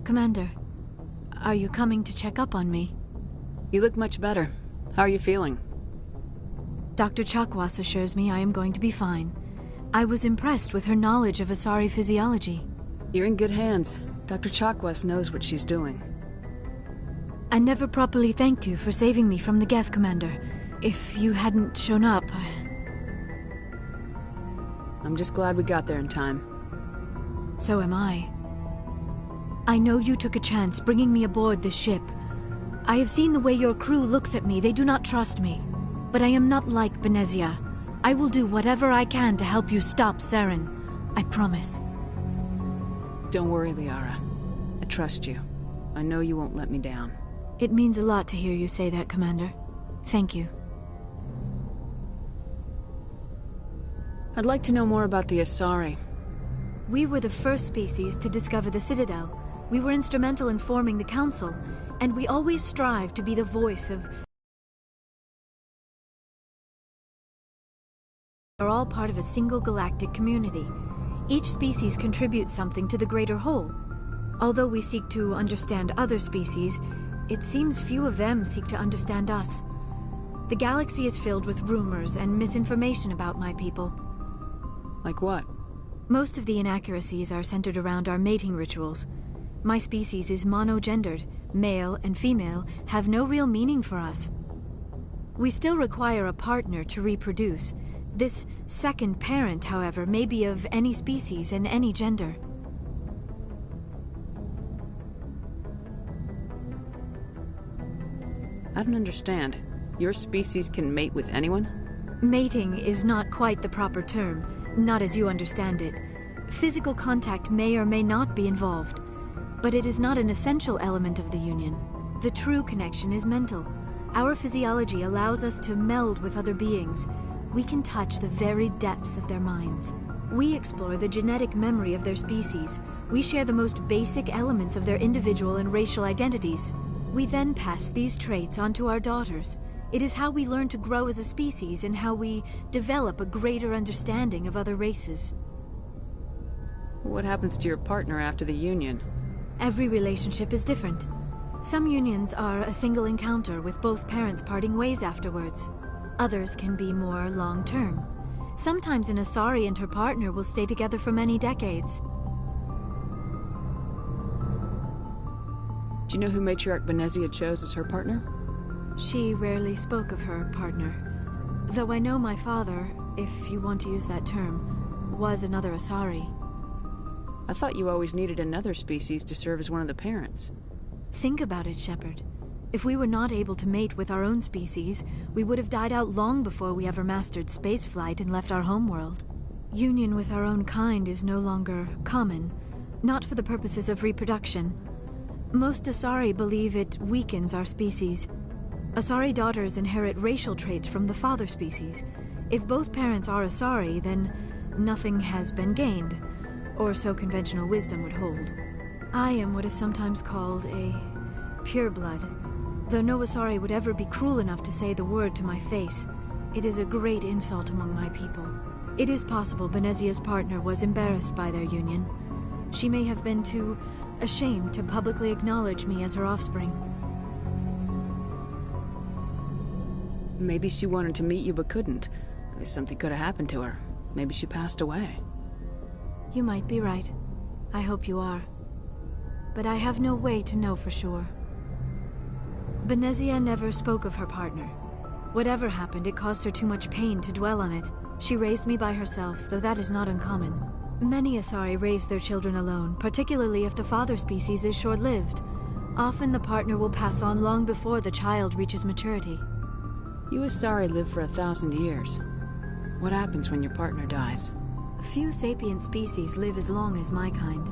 Commander, are you coming to check up on me? You look much better. How are you feeling? Dr. Chakwas assures me I am going to be fine. I was impressed with her knowledge of Asari physiology. You're in good hands. Dr. Chakwas knows what she's doing. I never properly thanked you for saving me from the Geth, Commander. If you hadn't shown up, I'm just glad we got there in time. So am I. I know you took a chance bringing me aboard this ship. I have seen the way your crew looks at me. They do not trust me. But I am not like Benezia. I will do whatever I can to help you stop Saren. I promise. Don't worry, Liara. I trust you. I know you won't let me down. It means a lot to hear you say that, Commander. Thank you. I'd like to know more about the Asari. We were the first species to discover the Citadel. We were instrumental in forming the Council, and we always strive to be the voice of... are all part of a single galactic community. Each species contributes something to the greater whole. Although we seek to understand other species, it seems few of them seek to understand us. The galaxy is filled with rumors and misinformation about my people. Like what? Most of the inaccuracies are centered around our mating rituals. My species is monogendered. Male and female have no real meaning for us. We still require a partner to reproduce. This second parent, however, may be of any species and any gender. I don't understand. Your species can mate with anyone? Mating is not quite the proper term, not as you understand it. Physical contact may or may not be involved, but it is not an essential element of the union. The true connection is mental. Our physiology allows us to meld with other beings. We can touch the very depths of their minds. We explore the genetic memory of their species. We share the most basic elements of their individual and racial identities. We then pass these traits on to our daughters. It is how we learn to grow as a species and how we develop a greater understanding of other races. What happens to your partner after the union? Every relationship is different. Some unions are a single encounter with both parents parting ways afterwards. Others can be more long-term. Sometimes an Asari and her partner will stay together for many decades. Do you know who Matriarch Benezia chose as her partner? She rarely spoke of her partner. Though I know my father, if you want to use that term, was another Asari. I thought you always needed another species to serve as one of the parents. Think about it, Shepard. If we were not able to mate with our own species, we would have died out long before we ever mastered spaceflight and left our homeworld. Union with our own kind is no longer common, not for the purposes of reproduction. Most Asari believe it weakens our species. Asari daughters inherit racial traits from the father species. If both parents are Asari, then nothing has been gained, or so conventional wisdom would hold. I am what is sometimes called a pureblood. Though no Asari would ever be cruel enough to say the word to my face, it is a great insult among my people. It is possible Benezia's partner was embarrassed by their union. She may have been too ashamed to publicly acknowledge me as her offspring. Maybe she wanted to meet you but couldn't. Something could have happened to her. Maybe she passed away. You might be right. I hope you are. But I have no way to know for sure. Benezia never spoke of her partner. Whatever happened, it caused her too much pain to dwell on it. She raised me by herself, though that is not uncommon. Many Asari raise their children alone, particularly if the father species is short-lived. Often the partner will pass on long before the child reaches maturity. You Asari live for 1,000 years. What happens when your partner dies? Few sapient species live as long as my kind.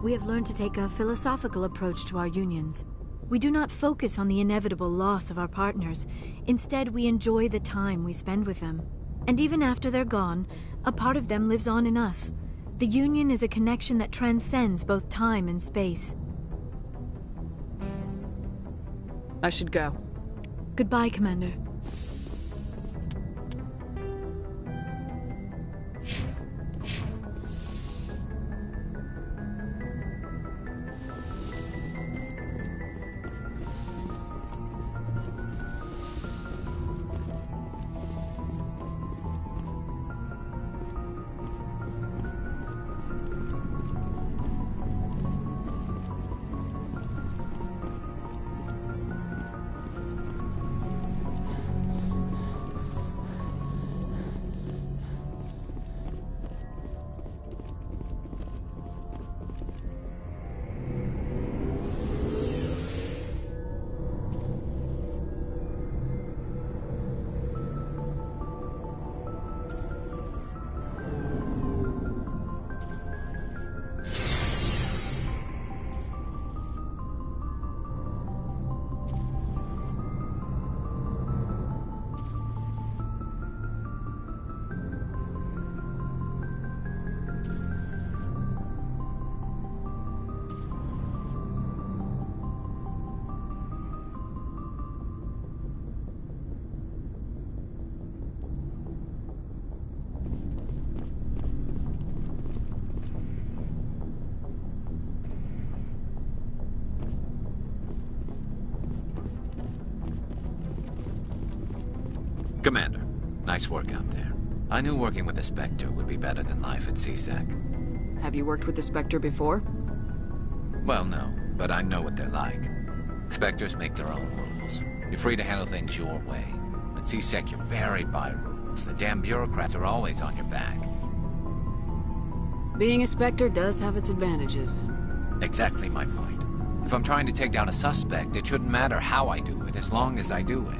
We have learned to take a philosophical approach to our unions. We do not focus on the inevitable loss of our partners. Instead, we enjoy the time we spend with them. And even after they're gone, a part of them lives on in us. The union is a connection that transcends both time and space. I should go. Goodbye, Commander. Commander, nice work out there. I knew working with the Spectre would be better than life at CSEC. Have you worked with the Spectre before? Well, no, but I know what they're like. Spectres make their own rules. You're free to handle things your way. At CSEC, you're buried by rules. The damn bureaucrats are always on your back. Being a Spectre does have its advantages. Exactly my point. If I'm trying to take down a suspect, it shouldn't matter how I do it, as long as I do it.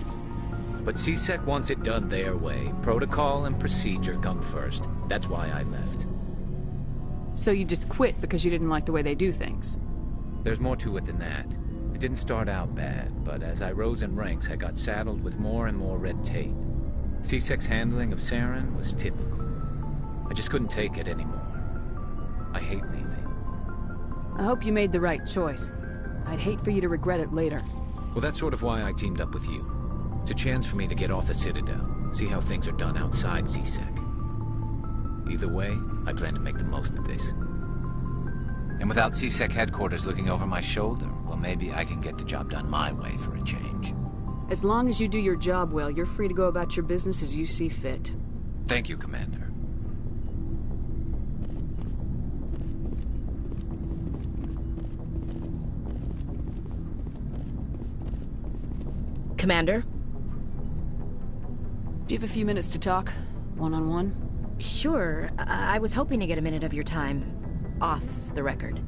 But CSEC wants it done their way. Protocol and procedure come first. That's why I left. So you just quit because you didn't like the way they do things? There's more to it than that. It didn't start out bad, but as I rose in ranks, I got saddled with more and more red tape. CSEC's handling of Saren was typical. I just couldn't take it anymore. I hate leaving. I hope you made the right choice. I'd hate for you to regret it later. Well, that's sort of why I teamed up with you. It's a chance for me to get off the Citadel, see how things are done outside CSEC. Either way, I plan to make the most of this. And without CSEC headquarters looking over my shoulder, well, maybe I can get the job done my way for a change. As long as you do your job well, you're free to go about your business as you see fit. Thank you, Commander. Commander? Do you have a few minutes to talk? One-on-one? Sure. I was hoping to get a minute of your time off the record.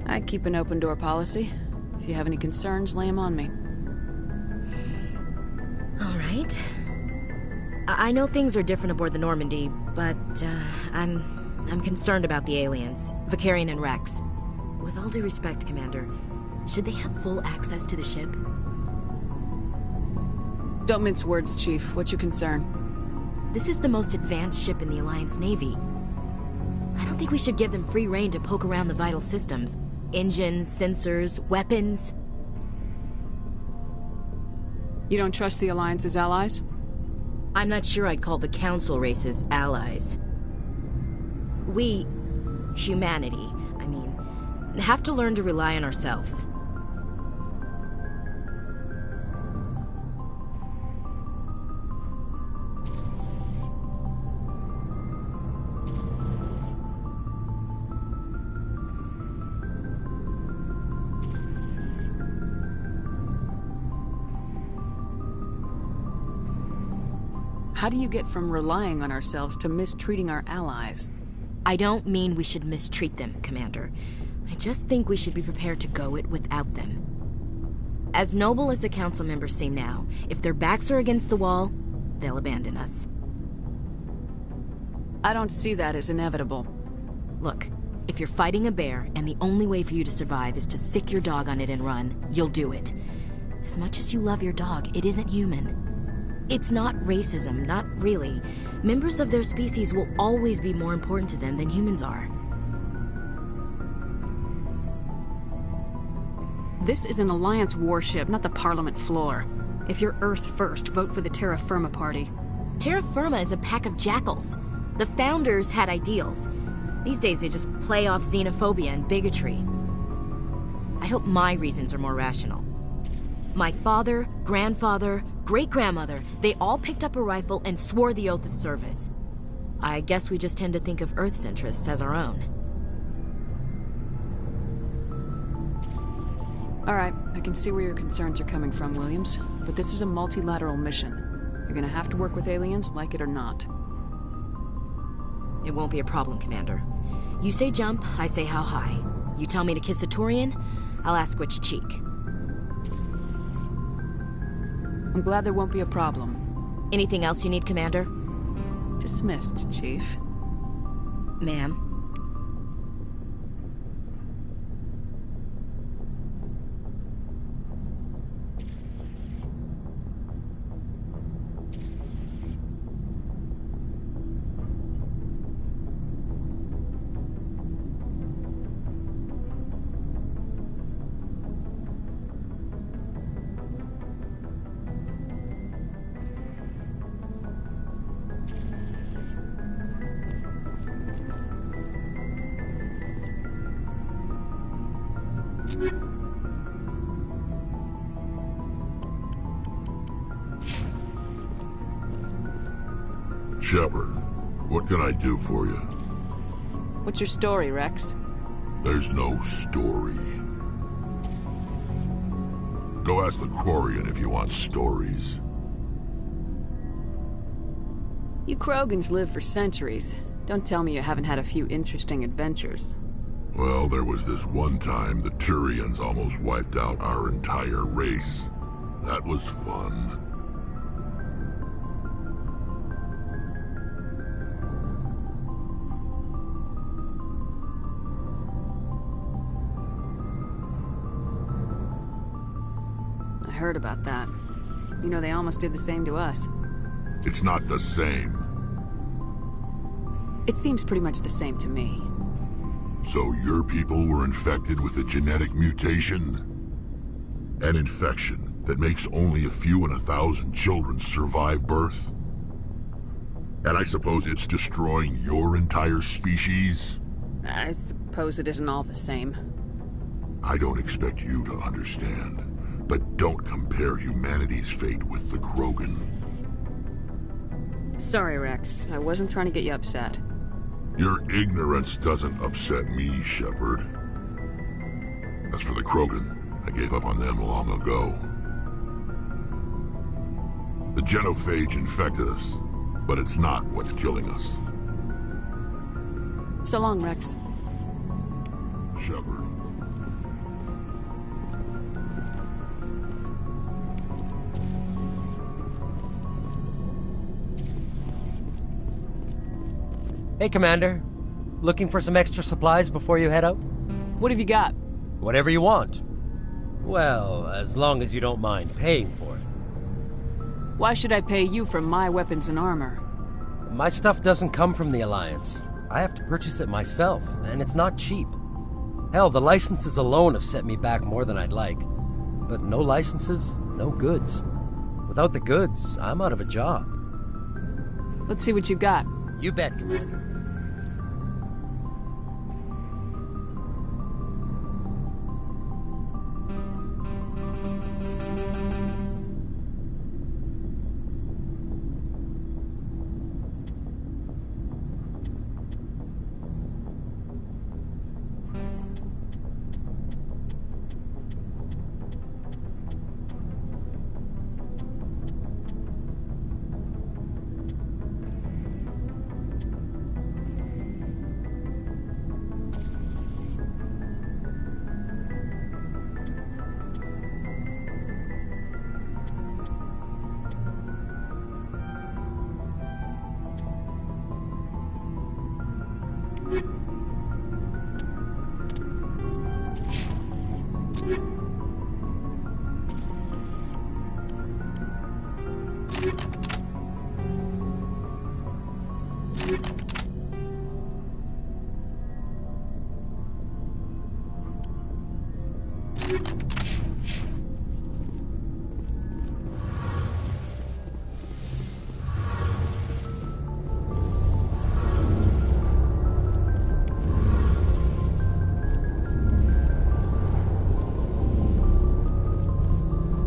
I keep an open door policy. If you have any concerns, lay them on me. All right. I know things are different aboard the Normandy, but I'm concerned about the aliens, Vakarian and Rex. With all due respect, Commander, should they have full access to the ship? Don't mince words, Chief. What's your concern? This is the most advanced ship in the Alliance Navy. I don't think we should give them free rein to poke around the vital systems. Engines, sensors, weapons. You don't trust the Alliance's allies? I'm not sure I'd call the Council races allies. We, humanity, have to learn to rely on ourselves. How do you get from relying on ourselves to mistreating our allies? I don't mean we should mistreat them, Commander. I just think we should be prepared to go it without them. As noble as the Council members seem now, if their backs are against the wall, they'll abandon us. I don't see that as inevitable. Look, if you're fighting a bear and the only way for you to survive is to sick your dog on it and run, you'll do it. As much as you love your dog, it isn't human. It's not racism, not really. Members of their species will always be more important to them than humans are. This is an Alliance warship, not the Parliament floor. If you're Earth first, vote for the Terra Firma Party. Terra Firma is a pack of jackals. The founders had ideals. These days they just play off xenophobia and bigotry. I hope my reasons are more rational. My father, grandfather, great-grandmother, they all picked up a rifle and swore the oath of service. I guess we just tend to think of Earth's interests as our own. All right, I can see where your concerns are coming from, Williams. But this is a multilateral mission. You're gonna have to work with aliens, like it or not. It won't be a problem, Commander. You say jump, I say how high. You tell me to kiss a Turian, I'll ask which cheek. I'm glad there won't be a problem. Anything else you need, Commander? Dismissed, Chief. Ma'am. Shepard, what can I do for you? What's your story, Rex? There's no story. Go ask the Quarian if you want stories. You Krogans live for centuries. Don't tell me you haven't had a few interesting adventures. Well, there was this one time the Turians almost wiped out our entire race. That was fun. I heard about that. You know, they almost did the same to us. It's not the same. It seems pretty much the same to me. So your people were infected with a genetic mutation? An infection that makes only a few in 1,000 children survive birth? And I suppose it's destroying your entire species? I suppose it isn't all the same. I don't expect you to understand, but don't compare humanity's fate with the Krogan. Sorry, Rex. I wasn't trying to get you upset. Your ignorance doesn't upset me, Shepard. As for the Krogan, I gave up on them long ago. The genophage infected us, but it's not what's killing us. So long, Rex. Shepard. Hey, Commander. Looking for some extra supplies before you head out? What have you got? Whatever you want. Well, as long as you don't mind paying for it. Why should I pay you for my weapons and armor? My stuff doesn't come from the Alliance. I have to purchase it myself, and it's not cheap. Hell, the licenses alone have set me back more than I'd like. But no licenses, no goods. Without the goods, I'm out of a job. Let's see what you got. You bet, Commander.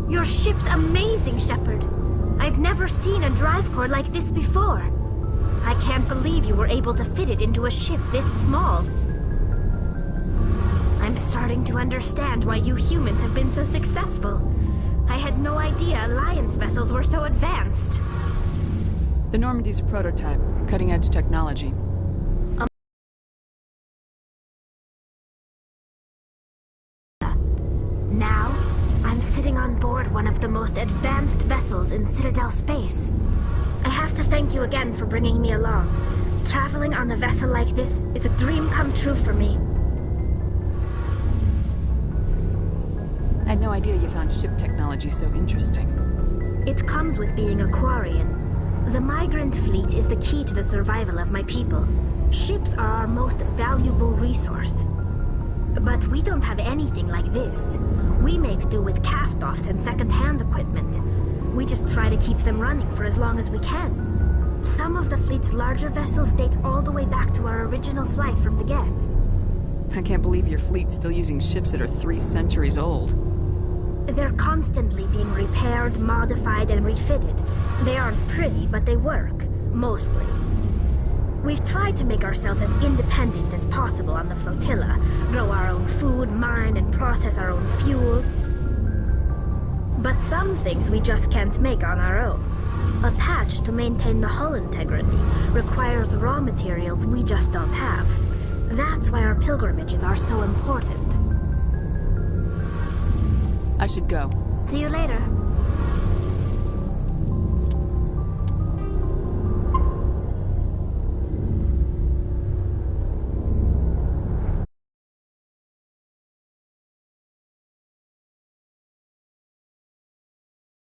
Your ship's amazing, Shepard. I've never seen a drive core like this before. I can't believe you were able to fit it into a ship this small. I'm starting to understand why you humans have been so successful. I had no idea Alliance vessels were so advanced. The Normandy's a prototype, cutting-edge technology. Now, I'm sitting on board one of the most advanced vessels in Citadel space. I have to thank you again for bringing me along. Traveling on a vessel like this is a dream come true for me. I had no idea you found ship technology so interesting. It comes with being a Quarian. The migrant fleet is the key to the survival of my people. Ships are our most valuable resource. But we don't have anything like this. We make do with cast-offs and second-hand equipment. We just try to keep them running for as long as we can. Some of the fleet's larger vessels date all the way back to our original flight from the Geth. I can't believe your fleet's still using ships that are 3 centuries old. They're constantly being repaired, modified, and refitted. They aren't pretty, but they work. Mostly. We've tried to make ourselves as independent as possible on the flotilla, grow our own food, mine and process our own fuel. But some things we just can't make on our own. A patch to maintain the hull integrity requires raw materials we just don't have. That's why our pilgrimages are so important. I should go. See you later.